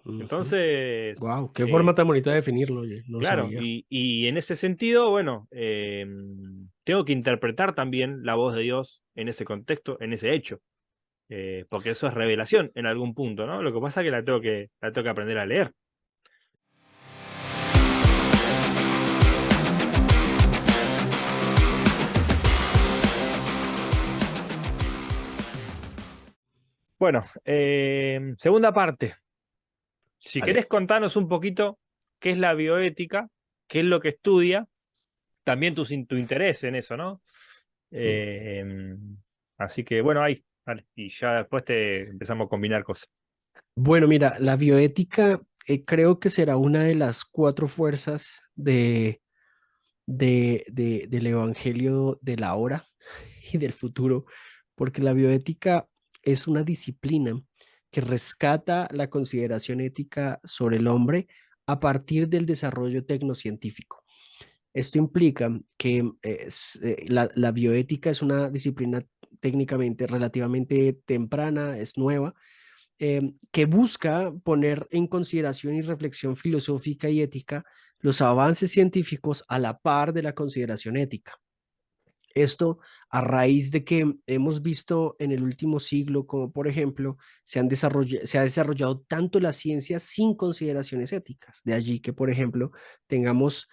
Entonces, Wow, qué forma tan bonita de definirlo, oye, no claro, sabía. y en ese sentido, bueno, tengo que interpretar también la voz de Dios en ese contexto, en ese hecho, porque eso es revelación en algún punto, ¿no? Lo que pasa es que la tengo que aprender a leer. Bueno, segunda parte. Si querés Vale. contarnos un poquito qué es la bioética, qué es lo que estudia, también tu interés en eso, ¿no? Mm. Eh, em, Así que bueno, ahí, vale, y ya después te empezamos a combinar cosas. Bueno, mira, la bioética creo que será una de las cuatro fuerzas del evangelio de la hora y del futuro, porque la bioética es una disciplina que rescata la consideración ética sobre el hombre a partir del desarrollo tecnocientífico. Esto implica que la bioética es una disciplina técnicamente relativamente temprana, es nueva, que busca poner en consideración y reflexión filosófica y ética los avances científicos a la par de la consideración ética. Esto a raíz de que hemos visto en el último siglo, como por ejemplo, se ha desarrollado tanto la ciencia sin consideraciones éticas. De allí que, por ejemplo, tengamos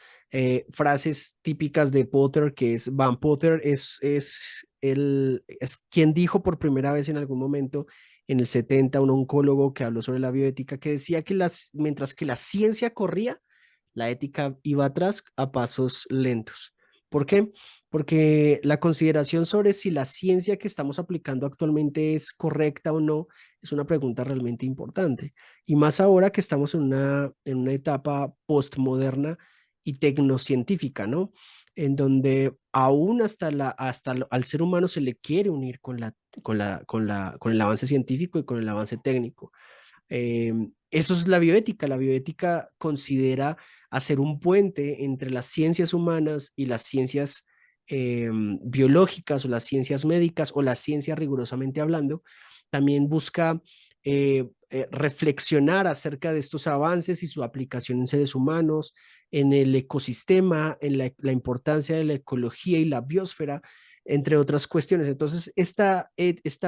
frases típicas de Potter, que es Van Potter, es quien dijo por primera vez en algún momento en el 70, un oncólogo que habló sobre la bioética, que decía que mientras que la ciencia corría, la ética iba atrás a pasos lentos. ¿Por qué? Porque la consideración sobre si la ciencia que estamos aplicando actualmente es correcta o no es una pregunta realmente importante. Y más ahora que estamos en una etapa postmoderna y tecnocientífica, ¿no? En donde aún al ser humano se le quiere unir con el avance científico y con el avance técnico. Eso es la bioética. La bioética considera hacer un puente entre las ciencias humanas y las ciencias biológicas o las ciencias médicas o la ciencia rigurosamente hablando. También busca reflexionar acerca de estos avances y su aplicación en seres humanos, en el ecosistema, en la importancia de la ecología y la biosfera, entre otras cuestiones. Entonces, esta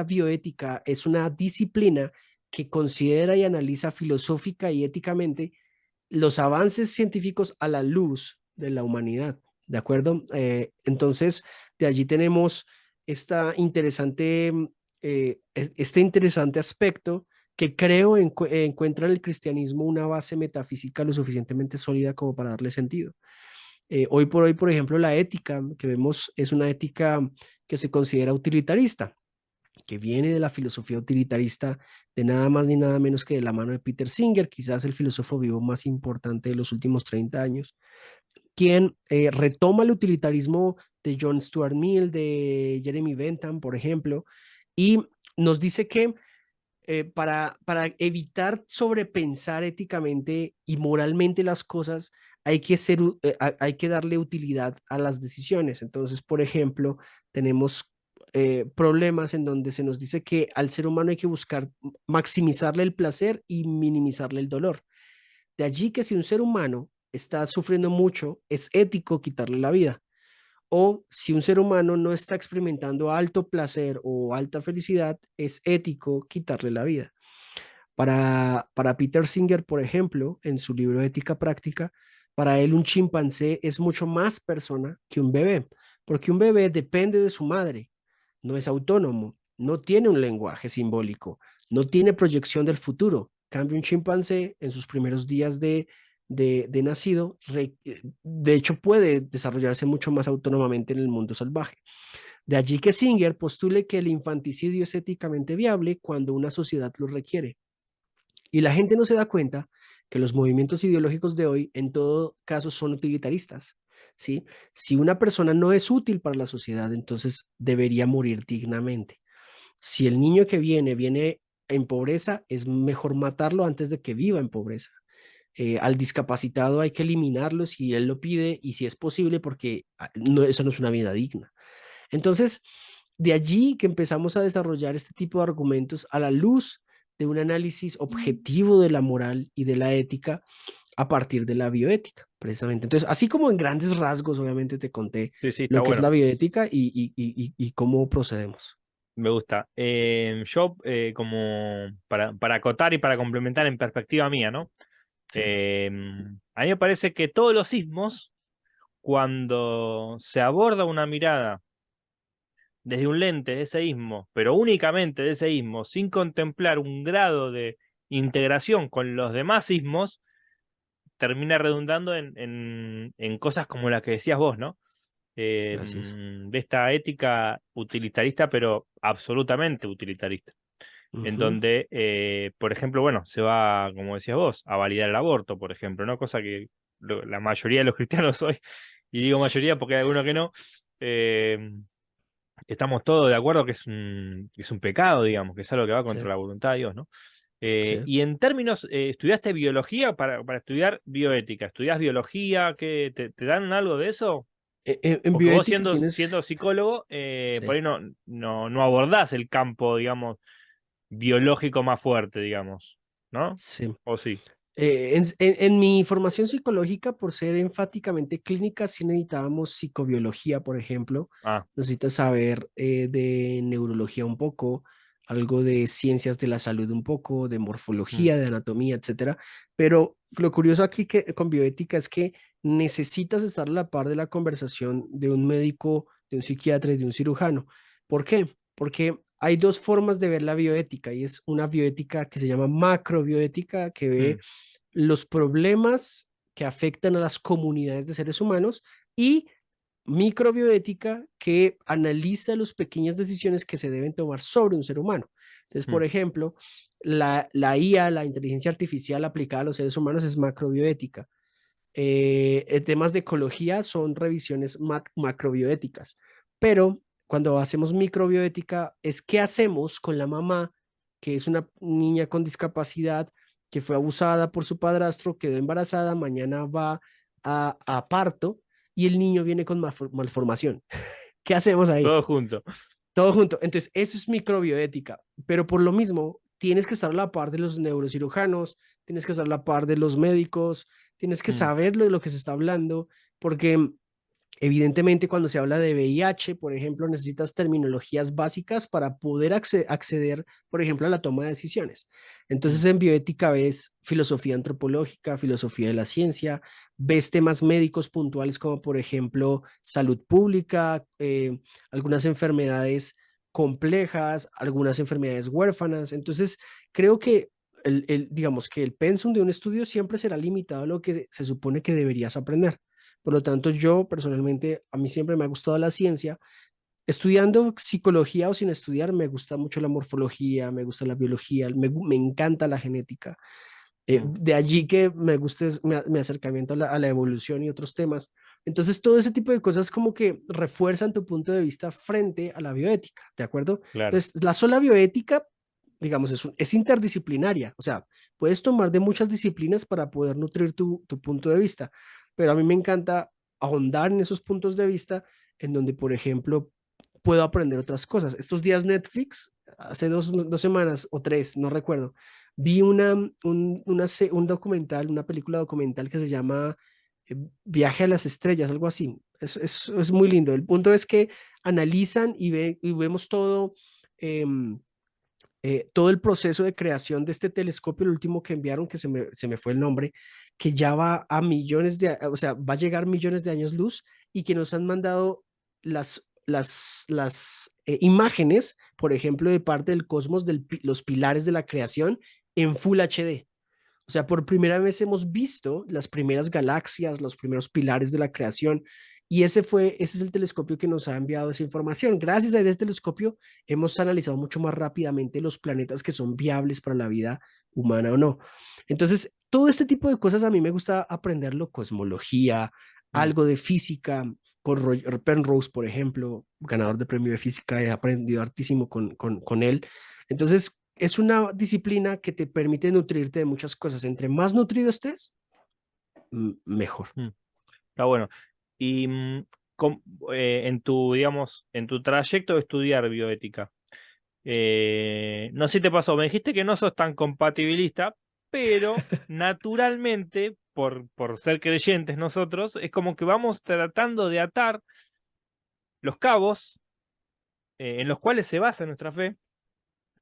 bioética es una disciplina que considera y analiza filosófica y éticamente los avances científicos a la luz de la humanidad, ¿de acuerdo? Entonces, de allí tenemos este interesante aspecto que creo encuentra en el cristianismo una base metafísica lo suficientemente sólida como para darle sentido. Hoy por hoy, por ejemplo, la ética que vemos es una ética que se considera utilitarista, que viene de la filosofía utilitarista de nada más ni nada menos que de la mano de Peter Singer, quizás el filósofo vivo más importante de los últimos 30 años, quien retoma el utilitarismo de John Stuart Mill, de Jeremy Bentham, por ejemplo, y nos dice que para evitar sobrepensar éticamente y moralmente las cosas, hay que darle utilidad a las decisiones. Entonces, por ejemplo, tenemos problemas en donde se nos dice que al ser humano hay que buscar maximizarle el placer y minimizarle el dolor. De allí que si un ser humano está sufriendo mucho, es ético quitarle la vida. O si un ser humano no está experimentando alto placer o alta felicidad, es ético quitarle la vida. Para Peter Singer, por ejemplo, en su libro Ética Práctica, para él un chimpancé es mucho más persona que un bebé, porque un bebé depende de su madre, no es autónomo, no tiene un lenguaje simbólico, no tiene proyección del futuro. Cambio un chimpancé en sus primeros días de nacido, de hecho puede desarrollarse mucho más autónomamente en el mundo salvaje. De allí que Singer postule que el infanticidio es éticamente viable cuando una sociedad lo requiere. Y la gente no se da cuenta que los movimientos ideológicos de hoy en todo caso son utilitaristas, ¿sí? Si una persona no es útil para la sociedad, entonces debería morir dignamente. Si el niño que viene en pobreza, es mejor matarlo antes de que viva en pobreza. Al discapacitado hay que eliminarlo si él lo pide y si es posible porque no, eso no es una vida digna. Entonces, de allí que empezamos a desarrollar este tipo de argumentos a la luz de un análisis objetivo de la moral y de la ética a partir de la bioética, precisamente. Entonces, así como en grandes rasgos, obviamente te conté Sí, sí, está lo que es bueno. la bioética y cómo procedemos. Me gusta. Yo, como para acotar y para complementar en perspectiva mía, ¿no? Sí, A mí me parece que todos los sismos, cuando se aborda una mirada desde un lente de ese ismo, pero únicamente de ese ismo, sin contemplar un grado de integración con los demás ismos, termina redundando en cosas como las que decías vos, ¿no? así es. De esta ética utilitarista, pero absolutamente utilitarista, en Ujú, donde, por ejemplo, bueno, se va, como decías vos, a validar el aborto, por ejemplo, ¿no? Cosa que la mayoría de los cristianos hoy, y digo mayoría porque hay algunos que no, eh, estamos todos de acuerdo que es un pecado, digamos, que es algo que va sí, contra la voluntad de Dios, ¿no? sí. Y en términos, ¿estudiaste biología para estudiar bioética? ¿Estudias biología? ¿Qué, te dan algo de eso? En Porque vos bioética tienes, siendo psicólogo, por sí, ahí no abordás el campo, digamos, biológico más fuerte, digamos, ¿no? sí. ¿O sí? En mi formación psicológica, por ser enfáticamente clínica, sí necesitábamos psicobiología, por ejemplo. Ah, Necesitas saber de neurología un poco, algo de ciencias de la salud un poco, de mm, morfología, de anatomía, etcétera. Pero lo curioso aquí con bioética es que necesitas estar a la par de la conversación de un médico, de un psiquiatra y de un cirujano. ¿Por qué? Porque hay dos formas de ver la bioética y es una bioética que se llama macrobioética, que ve mm, los problemas que afectan a las comunidades de seres humanos y microbioética que analiza las pequeñas decisiones que se deben tomar sobre un ser humano. Entonces, por mm, ejemplo, la IA, la inteligencia artificial aplicada a los seres humanos es macrobioética. Temas de ecología son revisiones macrobioéticas, pero cuando hacemos microbioética es qué hacemos con la mamá, que es una niña con discapacidad, que fue abusada por su padrastro, quedó embarazada, mañana va a parto y el niño viene con malformación. ¿Qué hacemos ahí? todo junto. Todo junto. Entonces, eso es microbioética, pero por lo mismo, tienes que estar a la par de los neurocirujanos, tienes que estar a la par de los médicos, tienes que Mm, saber de lo que se está hablando, porque evidentemente cuando se habla de VIH, por ejemplo, necesitas terminologías básicas para poder acceder, por ejemplo, a la toma de decisiones. Entonces, mm, en bioética ves filosofía antropológica, filosofía de la ciencia, ves temas médicos puntuales como, por ejemplo, salud pública, algunas enfermedades complejas, algunas enfermedades huérfanas. Entonces, creo que digamos que el pensum de un estudio siempre será limitado a lo que se supone que deberías aprender. Por lo tanto, yo personalmente, a mí siempre me ha gustado la ciencia. Estudiando psicología o sin estudiar, me gusta mucho la morfología, me gusta la biología, me encanta la genética. mm, De allí que me gusta mi acercamiento a la evolución y otros temas, Entonces, todo ese tipo de cosas como que refuerzan tu punto de vista frente a la bioética, ¿de acuerdo? Claro. Entonces, la sola bioética, digamos, es interdisciplinaria, o sea, puedes tomar de muchas disciplinas para poder nutrir tu punto de vista, pero a mí me encanta ahondar en esos puntos de vista en donde, por ejemplo, puedo aprender otras cosas. Estos días Netflix, hace dos semanas o tres, no recuerdo, vi un documental, una película documental que se llama Viaje a las Estrellas, algo así. Es muy lindo. El punto es que analizan y vemos em, todo el proceso de creación de este telescopio, el último que enviaron, que se me fue el nombre, que ya va a millones o sea, va a llegar millones de años luz y que nos han mandado las imágenes, por ejemplo, de parte del cosmos, los pilares de la creación en Full HD. O sea, por primera vez hemos visto las primeras galaxias, los primeros pilares de la creación, y ese es el telescopio que nos ha enviado esa información. Gracias a ese telescopio hemos analizado mucho más rápidamente los planetas que son viables para la vida humana o no. Entonces, todo este tipo de cosas a mí me gusta aprenderlo, cosmología, Mm. algo de física, con Roger Penrose, por ejemplo, ganador de premio de física, he aprendido hartísimo con él. Entonces, es una disciplina que te permite nutrirte de muchas cosas. Entre más nutrido estés, mejor. Mm. Está bueno. Y com- en tu, digamos, en tu trayecto de estudiar bioética, no sé si te pasó, me dijiste que no sos tan compatibilista, pero naturalmente, por ser creyentes nosotros, es como que vamos tratando de atar los cabos en los cuales se basa nuestra fe,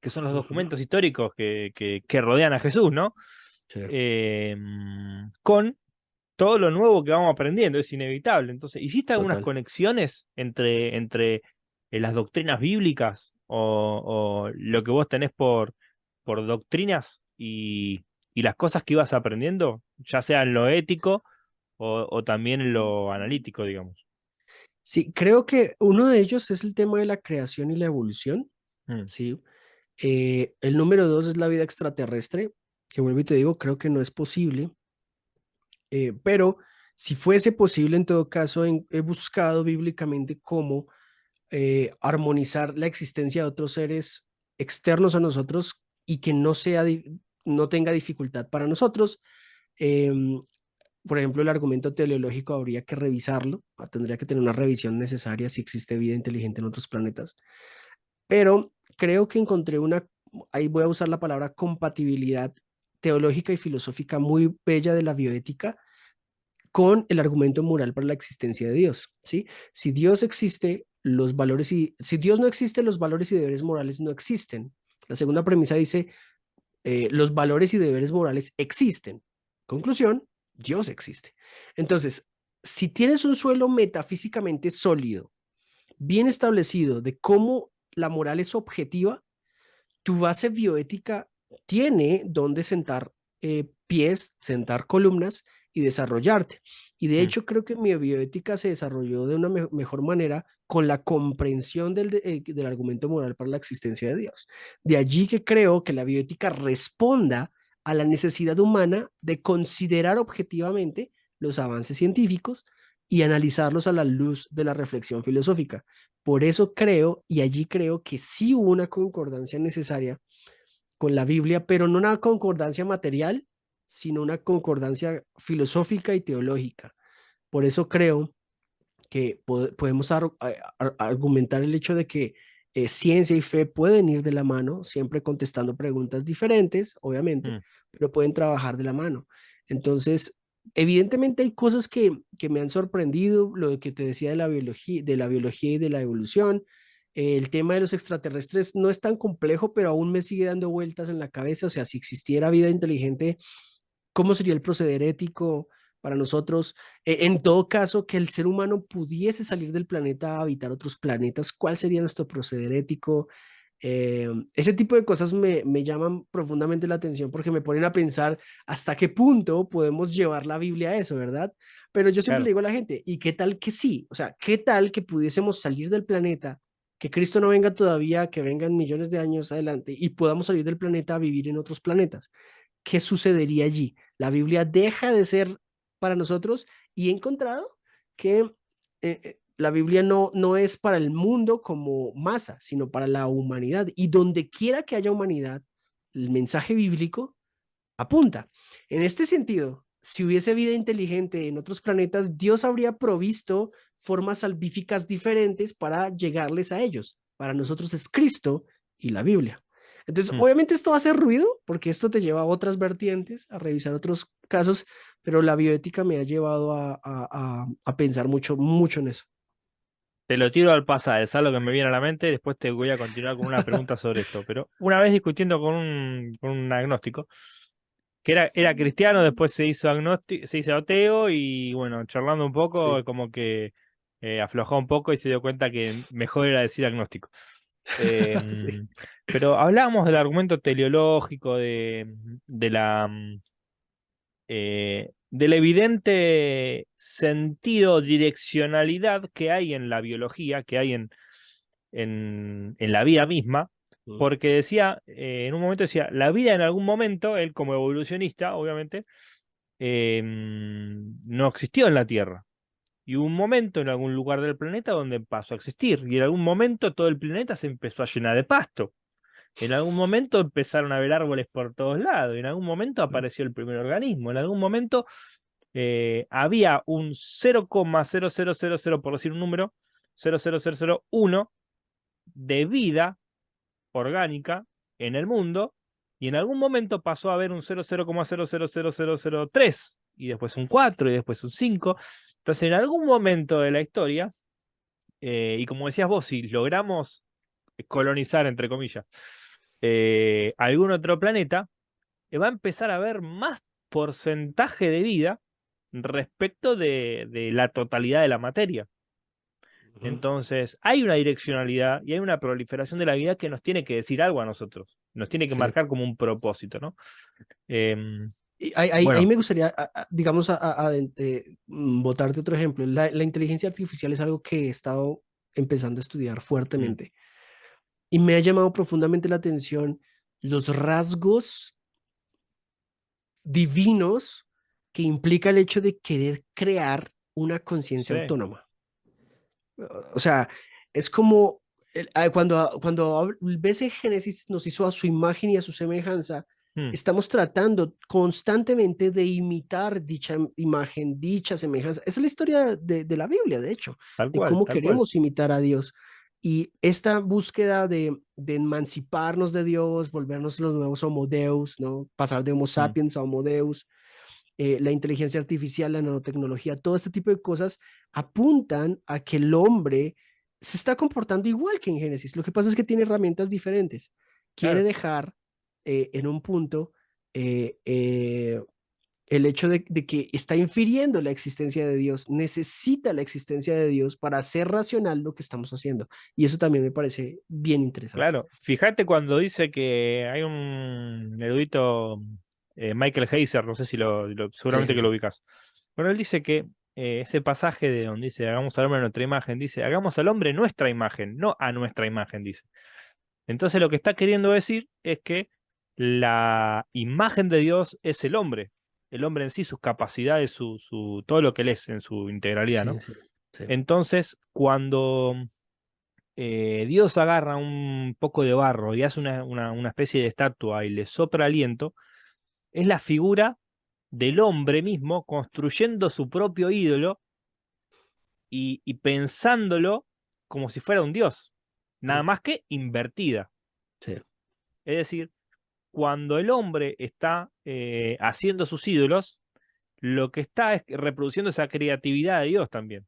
que son los Ujú. documentos históricos que rodean a Jesús, ¿no? Sí, Con todo lo nuevo que vamos aprendiendo, es inevitable. Entonces, ¿hiciste algunas total. conexiones entre las doctrinas bíblicas o lo que vos tenés por doctrinas y las cosas que ibas aprendiendo, ya sea en lo ético o también en lo analítico, digamos? Sí, creo que uno de ellos es el tema de la creación y la evolución, Mm, ¿sí? El número dos es la vida extraterrestre, que vuelvo y te digo, creo que no es posible, pero si fuese posible, en todo caso, he buscado bíblicamente cómo armonizar la existencia de otros seres externos a nosotros y que no tenga dificultad para nosotros. Em, por ejemplo, el argumento teleológico habría que revisarlo, tendría que tener una revisión necesaria si existe vida inteligente en otros planetas, pero creo que encontré ahí voy a usar la palabra compatibilidad teológica y filosófica muy bella de la bioética con el argumento moral para la existencia de Dios, ¿sí? Si Dios existe, si Dios no existe, los valores y deberes morales no existen. La segunda premisa dice, los valores y deberes morales existen. Conclusión, Dios existe. Entonces, si tienes un suelo metafísicamente sólido, bien establecido de cómo la moral es objetiva, tu base bioética tiene donde sentar pies, sentar columnas y desarrollarte. Y de mm, hecho creo que mi bioética se desarrolló de una mejor manera con la comprensión del argumento moral para la existencia de Dios. De allí que creo que la bioética responda a la necesidad humana de considerar objetivamente los avances científicos y analizarlos a la luz de la reflexión filosófica. Por eso creo, y allí creo que sí hubo una concordancia necesaria con la Biblia, pero no una concordancia material, sino una concordancia filosófica y teológica. Por eso creo que podemos argumentar el hecho de que ciencia y fe pueden ir de la mano, siempre contestando preguntas diferentes, obviamente, mm, pero pueden trabajar de la mano. Entonces, evidentemente hay cosas que me han sorprendido, lo que te decía de la biología y de la evolución. El tema de los extraterrestres no es tan complejo, pero aún me sigue dando vueltas en la cabeza. O sea, si existiera vida inteligente, ¿cómo sería el proceder ético para nosotros? En todo caso, que el ser humano pudiese salir del planeta a habitar otros planetas, ¿cuál sería nuestro proceder ético? Ese tipo de cosas me llaman profundamente la atención porque me ponen a pensar hasta qué punto podemos llevar la Biblia a eso, ¿verdad? Pero yo siempre le claro, digo a la gente, ¿y qué tal que sí? O sea, ¿qué tal que pudiésemos salir del planeta, que Cristo no venga todavía, que vengan millones de años adelante y podamos salir del planeta a vivir en otros planetas? ¿Qué sucedería allí? La Biblia deja de ser para nosotros y he encontrado que la Biblia no es para el mundo como masa, sino para la humanidad. Y donde quiera que haya humanidad, el mensaje bíblico apunta. En este sentido, si hubiese vida inteligente en otros planetas, Dios habría provisto formas salvíficas diferentes para llegarles a ellos. Para nosotros es Cristo y la Biblia. Entonces, Mm. obviamente esto va a hacer ruido porque esto te lleva a otras vertientes, a revisar otros casos, pero la bioética me ha llevado a pensar mucho, mucho en eso. Te lo tiro al pasar, es algo que me viene a la mente, después te voy a continuar con una pregunta sobre esto. Pero una vez discutiendo con un agnóstico, que era cristiano, después se hizo agnóstico, se hizo ateo y bueno, charlando un Sí, poco, como que aflojó un poco y se dio cuenta que mejor era decir agnóstico. sí. Em, pero hablábamos del argumento teleológico, de la del evidente sentido, direccionalidad que hay en la biología, que hay en la vida misma, Mm, porque decía, en un momento decía, la vida en algún momento, él como evolucionista, obviamente, no existió en la Tierra. Y hubo un momento en algún lugar del planeta donde pasó a existir. Y en algún momento todo el planeta se empezó a llenar de pasto. En algún momento empezaron a haber árboles por todos lados. En algún momento mm, apareció el primer organismo. En algún momento había un 0,0000, por decir un número, 0,0001 de vida orgánica en el mundo. Y en algún momento pasó a haber un 00,000003. Y después un 4 y después un 5. Entonces, en algún momento de la historia, y como decías vos, si logramos colonizar, entre comillas, algún otro planeta, va a empezar a haber más porcentaje de vida respecto de la totalidad de la materia. ujú. Entonces, hay una direccionalidad y hay una proliferación de la vida que nos tiene que decir algo a nosotros, nos tiene que Sí. marcar como un propósito, ¿no? Em, Y ahí bueno, me gustaría, digamos, botarte otro ejemplo. La inteligencia artificial es algo que he estado empezando a estudiar mm, fuertemente y me ha llamado profundamente la atención los rasgos divinos que implica el hecho de querer crear una conciencia sí, autónoma. O sea, es como cuando ves en Génesis nos hizo a su imagen y a su semejanza, mm, estamos tratando constantemente de imitar dicha imagen, dicha semejanza. Esa es la historia de la Biblia, de hecho, tal de cual, cómo tal cual. queremos imitar a Dios. Y esta búsqueda de emanciparnos de Dios, volvernos los nuevos Homo Deus, ¿no? Pasar de Homo Mm, sapiens a Homo Deus, la inteligencia artificial, la nanotecnología, todo este tipo de cosas apuntan a que el hombre se está comportando igual que en Génesis. Lo que pasa es que tiene herramientas diferentes. Quiere claro. dejar en un punto eh, eh, el hecho de que está infiriendo la existencia de Dios, necesita la existencia de Dios para hacer racional lo que estamos haciendo. Y eso también me parece bien interesante. Claro, fíjate cuando dice que hay un erudito, Michael Heiser, no sé si Sí, seguramente sí, que lo sí. ubicas. Bueno, él dice que ese pasaje de donde dice, hagamos al hombre a nuestra imagen, dice, hagamos al hombre nuestra imagen, no a nuestra imagen, dice. Entonces lo que está queriendo decir es que la imagen de Dios es el hombre en sí, sus capacidades, todo lo que él es en su integralidad, ¿no? Sí, sí, sí. Entonces, cuando Dios agarra un poco de barro y hace una especie de estatua y le sopla aliento, es la figura del hombre mismo construyendo su propio ídolo y pensándolo como si fuera un dios, nada Mm, más que invertida. sí, Es decir, cuando el hombre está haciendo sus ídolos, lo que está es reproduciendo esa creatividad de Dios también.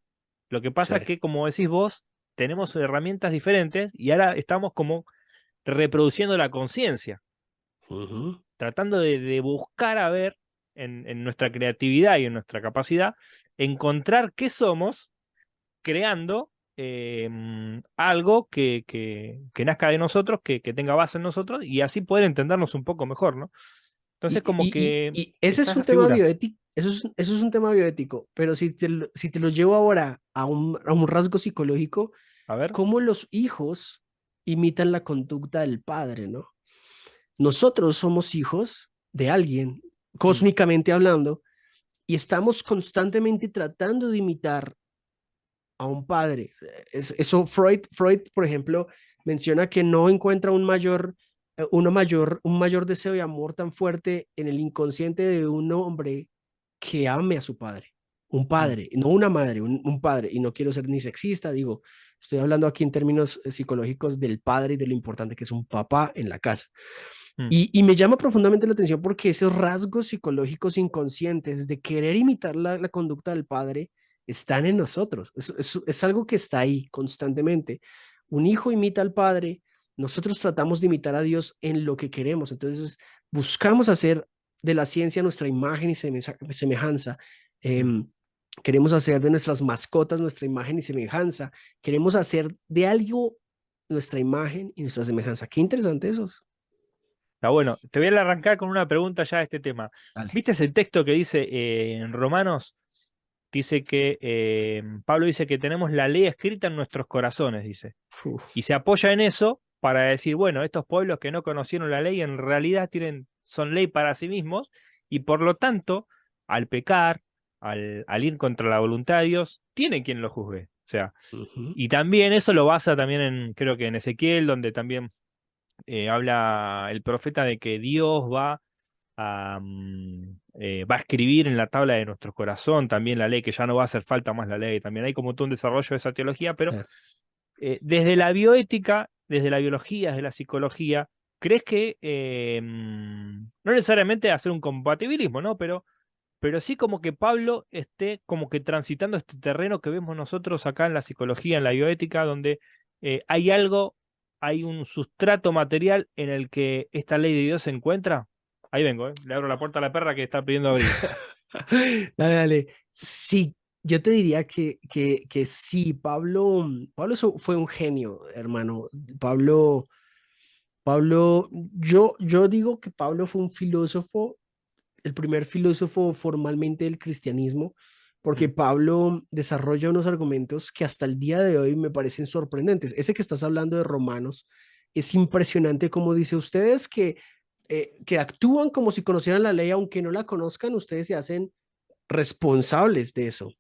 Lo que sí. pasa es que, como decís vos, tenemos herramientas diferentes y ahora estamos como reproduciendo la conciencia, Ujú. tratando de buscar a ver en nuestra creatividad y en nuestra capacidad, encontrar qué somos, creando algo que nazca de nosotros, que tenga base en nosotros y así poder entendernos un poco mejor, ¿no? Y, Entonces, como que y ese está es un esa tema figura. bioético, eso es un tema bioético, pero si te lo llevo ahora a un rasgo psicológico, A ver. cómo los hijos imitan la conducta del padre, ¿no? Nosotros somos hijos de alguien, Mm, cósmicamente hablando, y estamos constantemente tratando de imitar. a un padre. Eso Freud, por ejemplo, menciona que no encuentra un mayor deseo de amor tan fuerte en el inconsciente de un hombre que ame a su padre. Un Mm, padre, no una madre, un padre. Y no quiero ser ni sexista, digo, estoy hablando aquí en términos psicológicos del padre y de lo importante que es un papá en la casa. mm. Y me llama profundamente la atención porque esos rasgos psicológicos inconscientes de querer imitar la conducta del padre están en nosotros. Es algo que está ahí constantemente. Un hijo imita al padre, nosotros tratamos de imitar a Dios en lo que queremos. Entonces, buscamos hacer de la ciencia nuestra imagen y semejanza. Mm. Em, Queremos hacer de nuestras mascotas nuestra imagen y semejanza. Queremos hacer de algo nuestra imagen y nuestra semejanza. Qué interesante eso. Está bueno. Te voy a arrancar con una pregunta ya de este tema. Dale. ¿Viste ese texto que dice en Romanos? Dice que Pablo dice que tenemos la ley escrita en nuestros corazones, dice. Uf, Y se apoya en eso para decir, bueno, estos pueblos que no conocieron la ley en realidad son ley para sí mismos y por lo tanto, al pecar, al ir contra la voluntad de Dios, tiene quien lo juzgue. O sea, ujú, y también eso lo basa también en, creo que en Ezequiel, donde también habla el profeta de que Dios va a escribir en la tabla de nuestro corazón también la ley, que ya no va a hacer falta más la ley. También hay como todo un desarrollo de esa teología, pero sí. desde la bioética, desde la biología, desde la psicología, ¿crees que no necesariamente hacer un compatibilismo, ¿no? Pero sí como que Pablo esté como que transitando este terreno que vemos nosotros acá en la psicología, en la bioética, donde hay algo, hay un sustrato material en el que esta ley de Dios se encuentra? Ahí vengo, ¿eh? Le abro la puerta a la perra que está pidiendo abrigo. Dale, dale. Sí, yo te diría que sí, Pablo fue un genio, hermano. Yo digo que Pablo fue un filósofo, el primer filósofo formalmente del cristianismo, porque Mm, Pablo desarrolla unos argumentos que hasta el día de hoy me parecen sorprendentes. Ese que estás hablando de Romanos es impresionante como dice ustedes que actúan como si conocieran la ley, aunque no la conozcan, ustedes se hacen responsables de eso.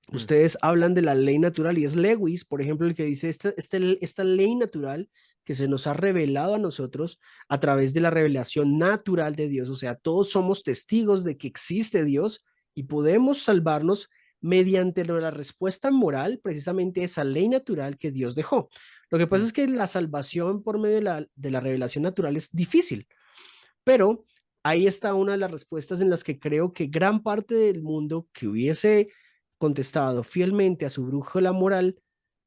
mm, Ustedes hablan de la ley natural y es Lewis, por ejemplo, el que dice esta ley natural que se nos ha revelado a nosotros a través de la revelación natural de Dios. O sea, todos somos testigos de que existe Dios y podemos salvarnos mediante la respuesta moral, precisamente esa ley natural que Dios dejó. Lo que pasa mm. es que la salvación por medio de la revelación natural es difícil, pero ahí está una de las respuestas en las que creo que gran parte del mundo que hubiese contestado fielmente a su brújula moral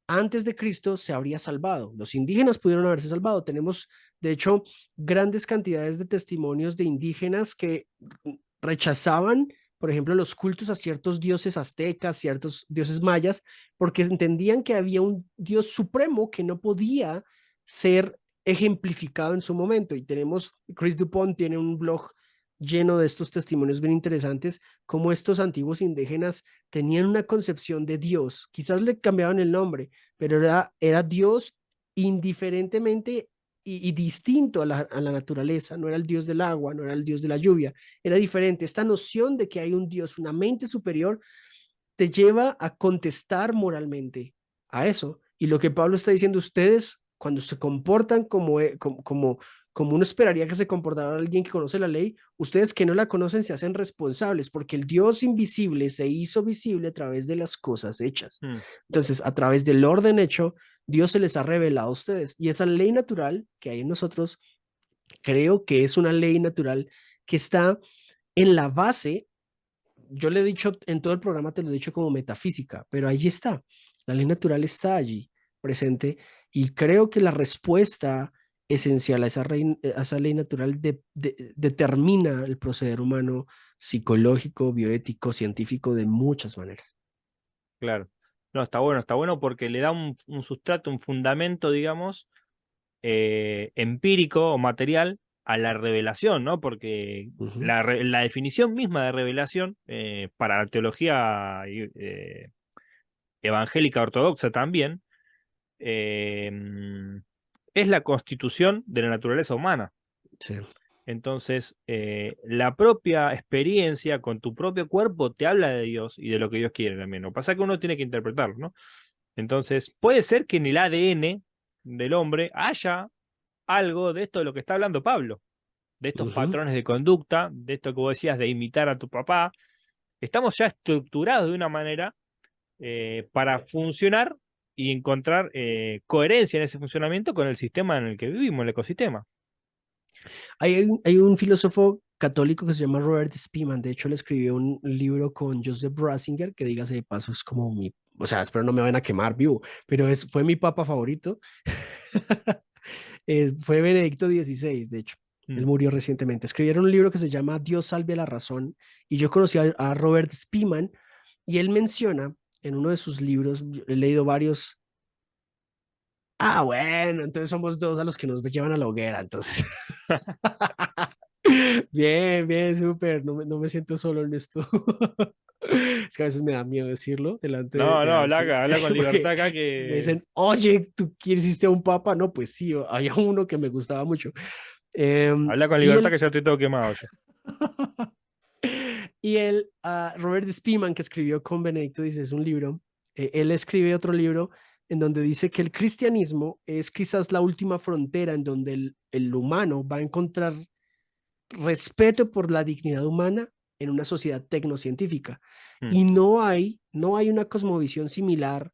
antes de Cristo se habría salvado. Los indígenas pudieron haberse salvado. Tenemos, de hecho, grandes cantidades de testimonios de indígenas que rechazaban, por ejemplo, los cultos a ciertos dioses aztecas, ciertos dioses mayas, porque entendían que había un Dios supremo que no podía ser ejemplificado en su momento. Y tenemos, Chris Dupont tiene un blog lleno de estos testimonios bien interesantes, como estos antiguos indígenas tenían una concepción de Dios, quizás le cambiaban el nombre, pero era Dios indiferentemente y distinto a la naturaleza, no era el Dios del agua, no era el Dios de la lluvia, era diferente. Esta noción de que hay un Dios, una mente superior, te lleva a contestar moralmente a eso. Y lo que Pablo está diciendo, ustedes cuando se comportan como uno esperaría que se comportara alguien que conoce la ley, ustedes que no la conocen se hacen responsables porque el Dios invisible se hizo visible a través de las cosas hechas. Mm. Entonces, a través del orden hecho, Dios se les ha revelado a ustedes. Y esa ley natural que hay en nosotros, creo que es una ley natural que está en la base. Yo le he dicho en todo el programa, te lo he dicho como metafísica, pero allí está. La ley natural está allí presente y creo que la respuesta esencial a esa ley natural determina el proceder humano psicológico, bioético, científico de muchas maneras. Claro. No, está bueno porque le da un sustrato, un fundamento, digamos, empírico o material a la revelación, ¿no? Porque Ujú, la definición misma de revelación para la teología evangélica ortodoxa también eh, es la constitución de la naturaleza humana. sí. Entonces, la propia experiencia con tu propio cuerpo te habla de Dios y de lo que Dios quiere también. Lo que pasa es que uno tiene que interpretarlo, ¿no? Entonces, puede ser que en el ADN del hombre haya algo de esto de lo que está hablando Pablo, de estos Ujú. patrones de conducta, de esto que vos decías de imitar a tu papá. Estamos ya estructurados de una manera para funcionar y encontrar coherencia en ese funcionamiento con el sistema en el que vivimos, el ecosistema. Hay un filósofo católico que se llama Robert Spielman. De hecho, le escribió un libro con Joseph Ratzinger, que dígase de paso, es como mi, o sea, espero no me van a quemar vivo, pero fue mi papa favorito. Fue Benedicto XVI, de hecho. Él Mm. murió recientemente. Escribieron un libro que se llama Dios salve a la razón. Y yo conocí a Robert Spielman y él menciona en uno de sus libros, yo he leído varios. Ah, bueno, entonces somos dos a los que nos llevan a la hoguera, entonces. Bien, bien, súper. No me siento solo en esto. Es que a veces me da miedo decirlo delante No, de no, habla, alguien, habla con porque libertad acá me que dicen, oye, ¿tú hiciste a un papa? No, pues sí, había uno que me gustaba mucho. habla con Y libertad él, que ya estoy todo quemado yo. Robert Spielman, que escribió con Benedicto, dice, es un libro, él escribe otro libro en donde dice que el cristianismo es quizás la última frontera en donde el humano va a encontrar respeto por la dignidad humana en una sociedad tecnocientífica. Mm, Y no hay una cosmovisión similar,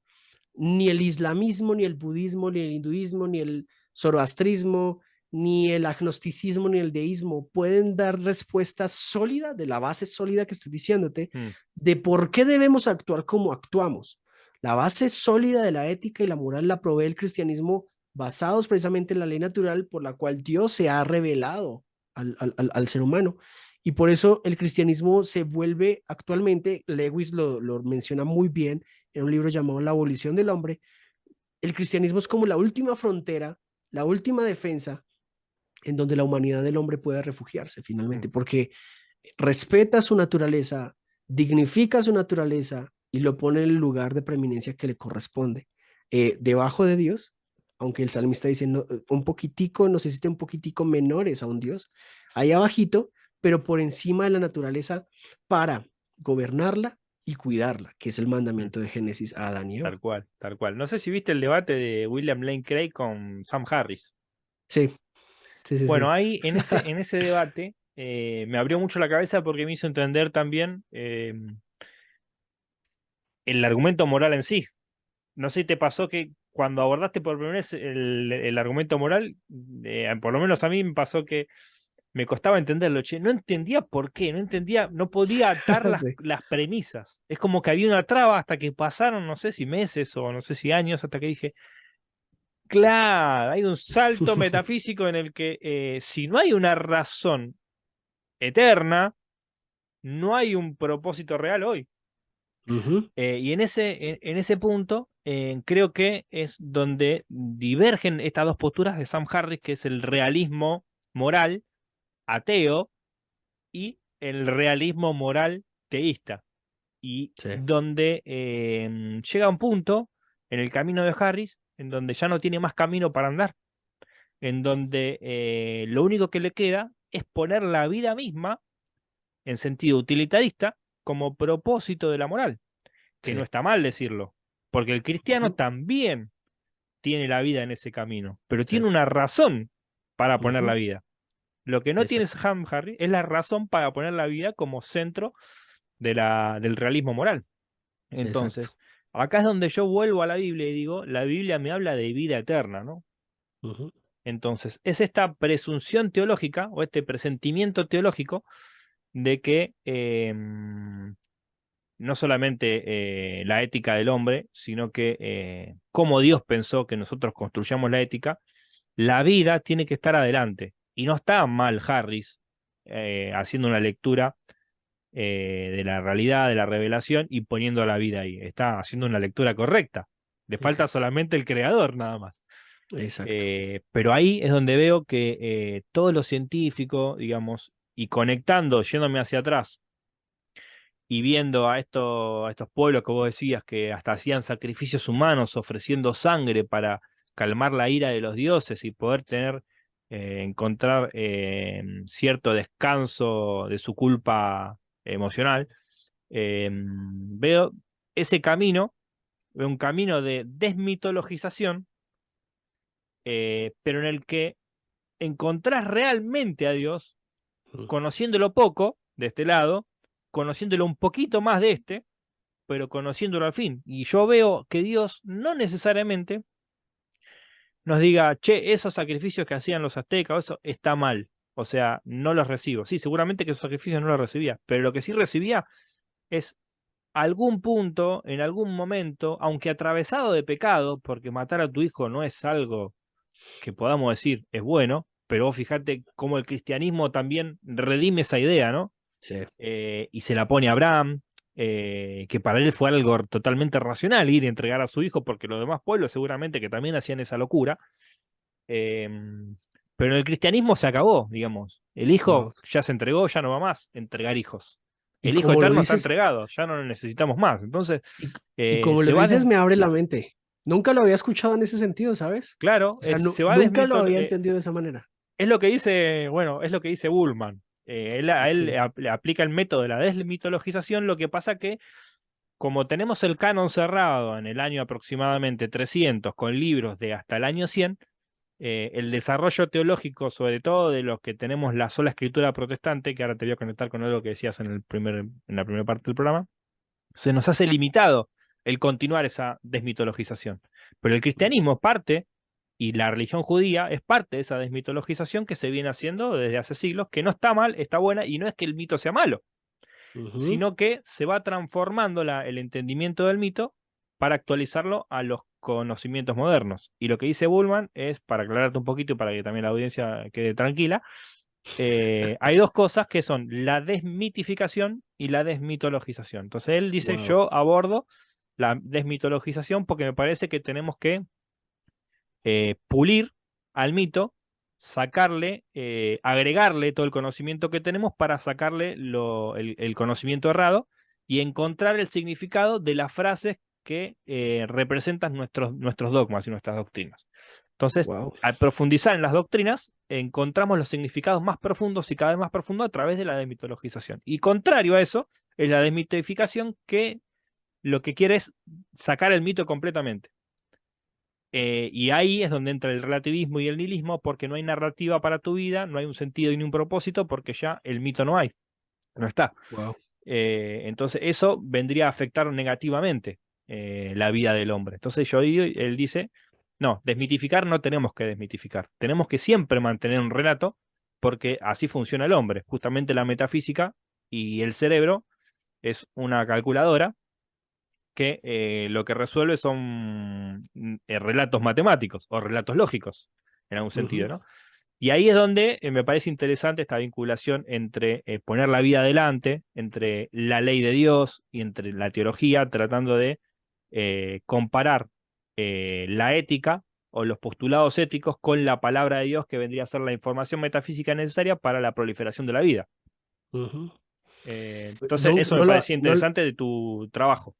ni el islamismo, ni el budismo, ni el hinduismo, ni el zoroastrismo, ni el agnosticismo, ni el deísmo pueden dar respuesta sólida de la base sólida que estoy diciéndote, mm, de por qué debemos actuar como actuamos. La base sólida de la ética y la moral la provee el cristianismo basados precisamente en la ley natural por la cual Dios se ha revelado al ser humano. Y por eso el cristianismo se vuelve actualmente, Lewis lo menciona muy bien en un libro llamado La abolición del hombre, el cristianismo es como la última frontera, la última defensa en donde la humanidad del hombre puede refugiarse finalmente, mm, porque respeta su naturaleza, dignifica su naturaleza y lo pone en el lugar de preeminencia que le corresponde. Debajo de Dios, aunque el salmista dice un poquitico, nos existe un poquitico menores a un Dios, ahí abajito, pero por encima de la naturaleza para gobernarla y cuidarla, que es el mm. mandamiento de Génesis a Adán y Tal Eva. cual, tal cual. No sé si viste el debate de William Lane Craig con Sam Harris. Sí, sí, sí, Bueno, sí. ahí en ese debate me abrió mucho la cabeza porque me hizo entender también el argumento moral en sí. No sé si te pasó que cuando abordaste por primera vez el argumento moral, por lo menos a mí me pasó que me costaba entenderlo, che. No entendía por qué, no entendía, no podía atar Sí. las premisas. Es como que había una traba hasta que pasaron, no sé si meses o no sé si años, hasta que dije, claro, hay un salto metafísico en el que si no hay una razón eterna, no hay un propósito real hoy. Ujú. Y en ese punto creo que es donde divergen estas dos posturas de Sam Harris, que es el realismo moral ateo y el realismo moral teísta. Y Sí. donde llega un punto en el camino de Harris en donde ya no tiene más camino para andar, en donde lo único que le queda es poner la vida misma en sentido utilitarista como propósito de la moral, que no Sí. está mal decirlo, porque el cristiano Ujú. también tiene la vida en ese camino, pero Sí. tiene una razón para poner la Ujú. vida. Lo que no tiene Exacto. Sam Harris es la razón para poner la vida como centro del realismo moral. Exacto. Entonces, acá es donde yo vuelvo a la Biblia y digo, la Biblia me habla de vida eterna, ¿no? Ujú. Entonces, es esta presunción teológica o este presentimiento teológico de que no solamente la ética del hombre, sino que como Dios pensó que nosotros construyamos la ética, la vida tiene que estar adelante. Y no está mal Harris haciendo una lectura de la realidad, de la revelación y poniendo la vida ahí. Está haciendo una lectura correcta. Le falta Exacto. solamente el creador nada más. Exacto. Pero ahí es donde veo que todo lo científico, digamos, y conectando, yéndome hacia atrás y viendo a estos pueblos que vos decías que hasta hacían sacrificios humanos ofreciendo sangre para calmar la ira de los dioses y poder tener, encontrar cierto descanso de su culpa emocional, veo ese camino un camino de desmitologización, pero en el que encontrás realmente a Dios, Mm. conociéndolo poco de este lado, conociéndolo un poquito más de este, pero conociéndolo al fin. Y yo veo que Dios no necesariamente nos diga, che, esos sacrificios que hacían los aztecas, o eso está mal. O sea, no los recibo. Sí, seguramente que esos sacrificios no los recibía, pero lo que sí recibía es algún punto, en algún momento, aunque atravesado de pecado, porque matar a tu hijo no es algo que podamos decir es bueno, pero vos fíjate cómo el cristianismo también redime esa idea, ¿no? Sí. Y se la pone a Abraham, que para él fue algo totalmente racional ir y entregar a su hijo, porque los demás pueblos seguramente que también hacían esa locura. Eh, pero en el cristianismo se acabó, digamos. El hijo Wow. ya se entregó, ya no va más entregar hijos. Y El hijo como lo eterno está dices, entregado, ya no lo necesitamos más. Entonces, y, y como lo se va dices, me abre la mente. Nunca lo había escuchado en ese sentido, ¿sabes? claro, O sea, se va nunca lo había entendido de esa manera. es lo que dice, bueno, es lo que dice Bullman. A él Ok. le aplica el método de la desmitologización, lo que pasa que como tenemos el canon cerrado en el año aproximadamente 300 con libros de hasta el año 100, el desarrollo teológico, sobre todo de los que tenemos la sola escritura protestante, que ahora te voy a conectar con algo que decías en la primera parte del programa, se nos hace limitado el continuar esa desmitologización. Pero el cristianismo parte, y la religión judía es parte de esa desmitologización que se viene haciendo desde hace siglos, que no está mal, está buena, y no es que el mito sea malo, Ujú. sino que se va transformando el entendimiento del mito para actualizarlo a los conocimientos modernos. Y lo que dice Bullman es, para aclararte un poquito y para que también la audiencia quede tranquila, hay dos cosas que son la desmitificación y la desmitologización. Entonces él dice, Wow. yo abordo la desmitologización porque me parece que tenemos que pulir al mito, sacarle, agregarle todo el conocimiento que tenemos para sacarle el conocimiento errado y encontrar el significado de las frases que representan nuestros dogmas y nuestras doctrinas. Entonces, Wow. al profundizar en las doctrinas, encontramos los significados más profundos y cada vez más profundos a través de la desmitologización. Y contrario a eso, es la desmitificación que lo que quiere es sacar el mito completamente. Y ahí es donde entra el relativismo y el nihilismo, porque no hay narrativa para tu vida, no hay un sentido y ni un propósito, porque ya el mito no hay, no está. Wow. Entonces eso vendría a afectar negativamente la vida del hombre. Entonces yo digo, él dice, no, desmitificar no tenemos que desmitificar, tenemos que siempre mantener un relato, porque así funciona el hombre. Justamente la metafísica y el cerebro es una calculadora que lo que resuelve son relatos matemáticos o relatos lógicos, en algún sentido, Ujú. ¿no? Y ahí es donde me parece interesante esta vinculación entre poner la vida adelante, entre la ley de Dios y entre la teología, tratando de comparar la ética o los postulados éticos con la palabra de Dios, que vendría a ser la información metafísica necesaria para la proliferación de la vida. Ujú. Entonces, No, eso me parecía interesante de tu trabajo.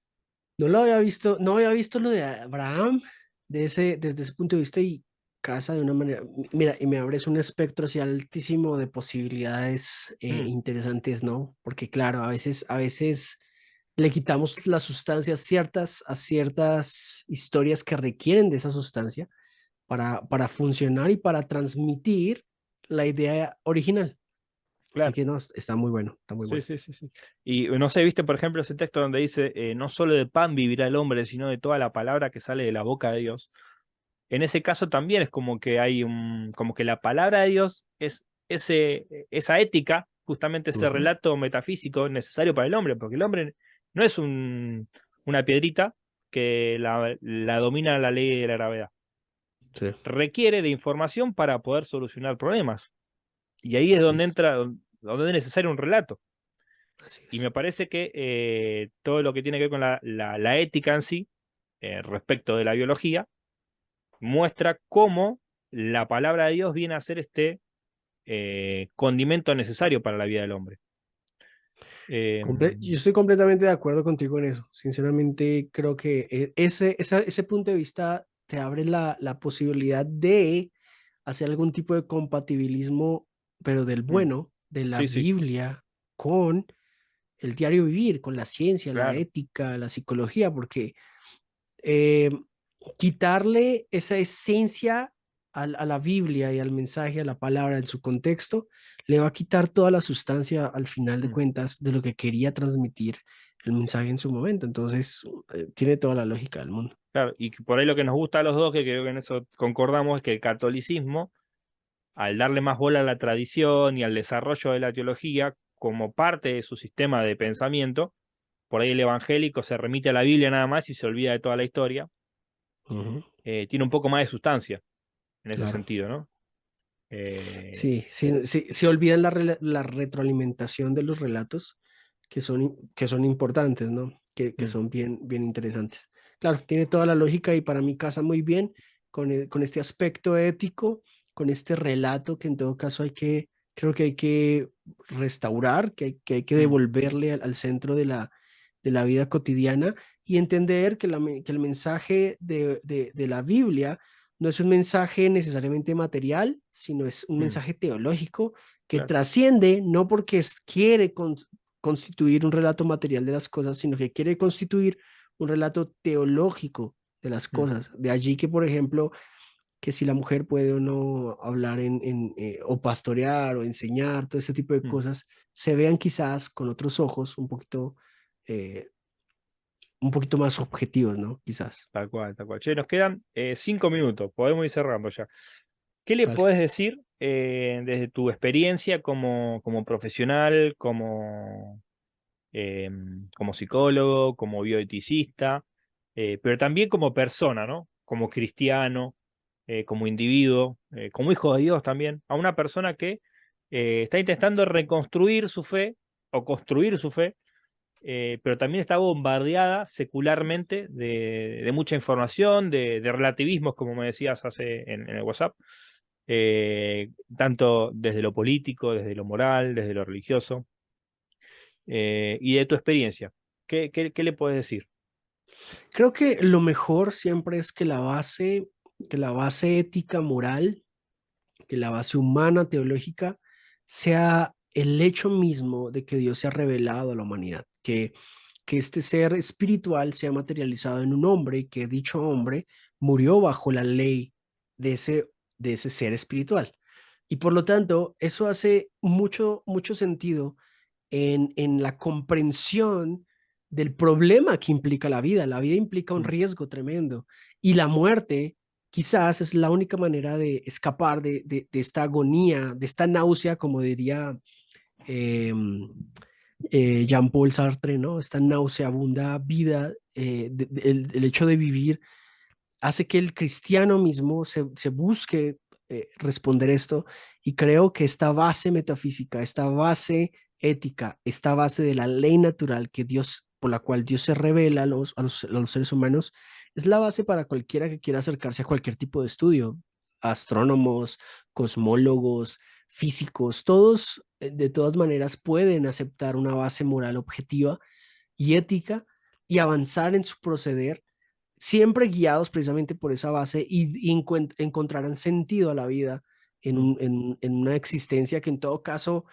no lo había visto, no había visto lo de Abraham desde ese punto de vista y casa de una manera, mira, y me abres un espectro así altísimo de posibilidades Mm, interesantes, ¿no? Porque claro, a veces le quitamos las sustancias ciertas a ciertas historias que requieren de esa sustancia para funcionar y para transmitir la idea original. Así claro. que no, está muy bueno, está muy Sí, bueno. sí, sí, sí. Y no sé, viste, por ejemplo, ese texto donde dice, no solo de pan vivirá el hombre, sino de toda la palabra que sale de la boca de Dios. En ese caso también es como que hay como que la palabra de Dios es esa ética, justamente ese Ujú. relato metafísico necesario para el hombre, porque el hombre no es una piedrita que la domina la ley de la gravedad. Sí, Requiere de información para poder solucionar problemas. Y ahí es así donde es, entra, donde es necesario un relato. así Y es. me parece que todo lo que tiene que ver con la ética en sí, respecto de la biología, muestra cómo la palabra de Dios viene a ser este condimento necesario para la vida del hombre. Eh, Yo estoy completamente de acuerdo contigo en eso. Sinceramente, creo que ese punto de vista te abre la posibilidad de hacer algún tipo de compatibilismo, pero del mm, bueno, de la sí, sí, Biblia con el diario vivir, con la ciencia, la claro. ética, la psicología, porque eh, quitarle esa esencia a la Biblia y al mensaje, a la palabra en su contexto, le va a quitar toda la sustancia al final de Mm. cuentas de lo que quería transmitir el mensaje en su momento. Entonces, tiene toda la lógica del mundo. Claro, y que por ahí lo que nos gusta a los dos, que creo que en eso concordamos, es que el catolicismo, al darle más bola a la tradición y al desarrollo de la teología como parte de su sistema de pensamiento, por ahí el evangélico se remite a la Biblia nada más y se olvida de toda la historia, Ujú, tiene un poco más de sustancia en ese claro. sentido, ¿no? Eh, Sí, sí, sí, se olvidan la retroalimentación de los relatos que son importantes, ¿no? Que mm, son bien, bien interesantes. Claro, tiene toda la lógica y para mí casa muy bien con este aspecto ético, con este relato que en todo caso creo que hay que restaurar, que hay que mm, devolverle al centro de la vida cotidiana y entender que el mensaje de la Biblia no es un mensaje necesariamente material, sino es un mm, mensaje teológico que claro, trasciende no porque quiere constituir un relato material de las cosas, sino que quiere constituir un relato teológico de las mm, cosas. De allí que, por ejemplo, que si la mujer puede o no hablar o pastorear o enseñar, todo este tipo de mm, cosas, se vean quizás con otros ojos eh, un poquito más objetivos, ¿no? Quizás. tal cual, tal cual. Che, nos quedan 5 minutos, podemos ir cerrando ya. ¿Qué le Dale. podés decir desde tu experiencia como profesional, como psicólogo, como bioeticista, pero también como persona, ¿no? Como cristiano, como individuo, como hijo de Dios también, a una persona que está intentando reconstruir su fe o construir su fe, pero también está bombardeada secularmente de mucha información, de relativismos, como me decías en el WhatsApp, tanto desde lo político, desde lo moral, desde lo religioso, y de tu experiencia. ¿Qué le puedes decir? Creo que lo mejor siempre es que la base ética, moral, que la base humana, teológica, sea el hecho mismo de que Dios se ha revelado a la humanidad, que este ser espiritual se ha materializado en un hombre y que dicho hombre murió bajo la ley de de ese ser espiritual. Y por lo tanto, eso hace mucho, mucho sentido en la comprensión del problema que implica la vida. La vida implica un Mm, riesgo tremendo y la muerte quizás es la única manera de escapar de esta agonía, de esta náusea, como diría eh, Jean-Paul Sartre, ¿no? Esta nauseabunda vida, el hecho de vivir hace que el cristiano mismo se busque responder esto y creo que esta base metafísica, esta base ética, esta base de la ley natural que Dios, por la cual Dios se revela a los seres humanos, es la base para cualquiera que quiera acercarse a cualquier tipo de estudio. Astrónomos, cosmólogos, físicos, todos de todas maneras pueden aceptar una base moral objetiva y ética y avanzar en su proceder siempre guiados precisamente por esa base y encontrarán sentido a la vida mm, en una existencia que en todo caso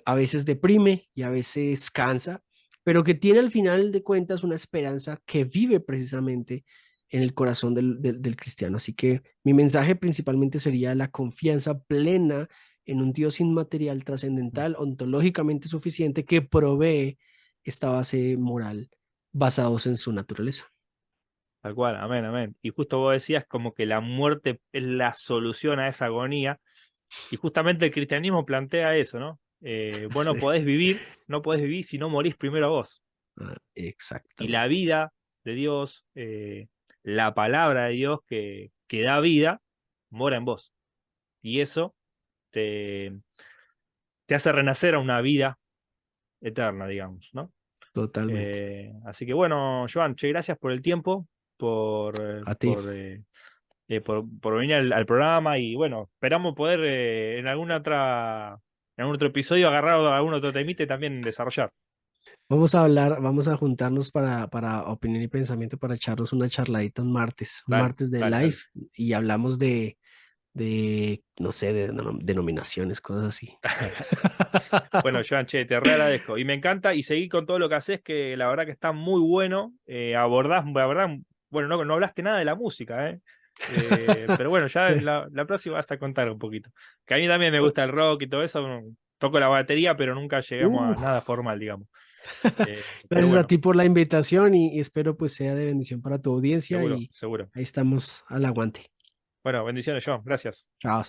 a veces deprime y a veces cansa, pero que tiene al final de cuentas una esperanza que vive precisamente en el corazón del cristiano. Así que mi mensaje principalmente sería la confianza plena en un Dios inmaterial, mm. trascendental, ontológicamente suficiente, que provee esta base moral basados en su naturaleza. Tal cual, amén, amén. Y justo vos decías como que la muerte es la solución a esa agonía, y justamente el cristianismo plantea eso, ¿no? Vos no Sí. podés vivir, no podés vivir si no morís primero vos. Y la Exactamente. vida de Dios, la palabra de Dios que da vida, mora en vos. Y eso te, te hace renacer a una vida eterna, digamos, ¿no? Totalmente. Así que bueno, Joan, che, gracias por el tiempo, A ti. por venir al programa y bueno, esperamos poder en algún otro episodio agarrar algún otro temite y también desarrollar. Vamos a hablar, vamos a juntarnos para opinión y pensamiento, para echarnos una charladita un Dale, martes de dale, live dale. y hablamos no sé, de denominaciones, cosas así. Bueno, Joan, che, te re agradezco. Y me encanta y seguí con todo lo que haces, que la verdad que está muy bueno. Abordás bueno, no hablaste nada de la música, ¿eh? Pero bueno, ya Sí. la próxima vas a contar un poquito. Que a mí también me gusta el rock y todo eso. Toco la batería, pero nunca llegamos a Uh, nada formal, digamos. Pero Gracias a bueno, ti por la invitación y espero pues sea de bendición para tu audiencia seguro, y seguro. ahí estamos al aguante. Bueno, bendiciones, John. Gracias. Chao.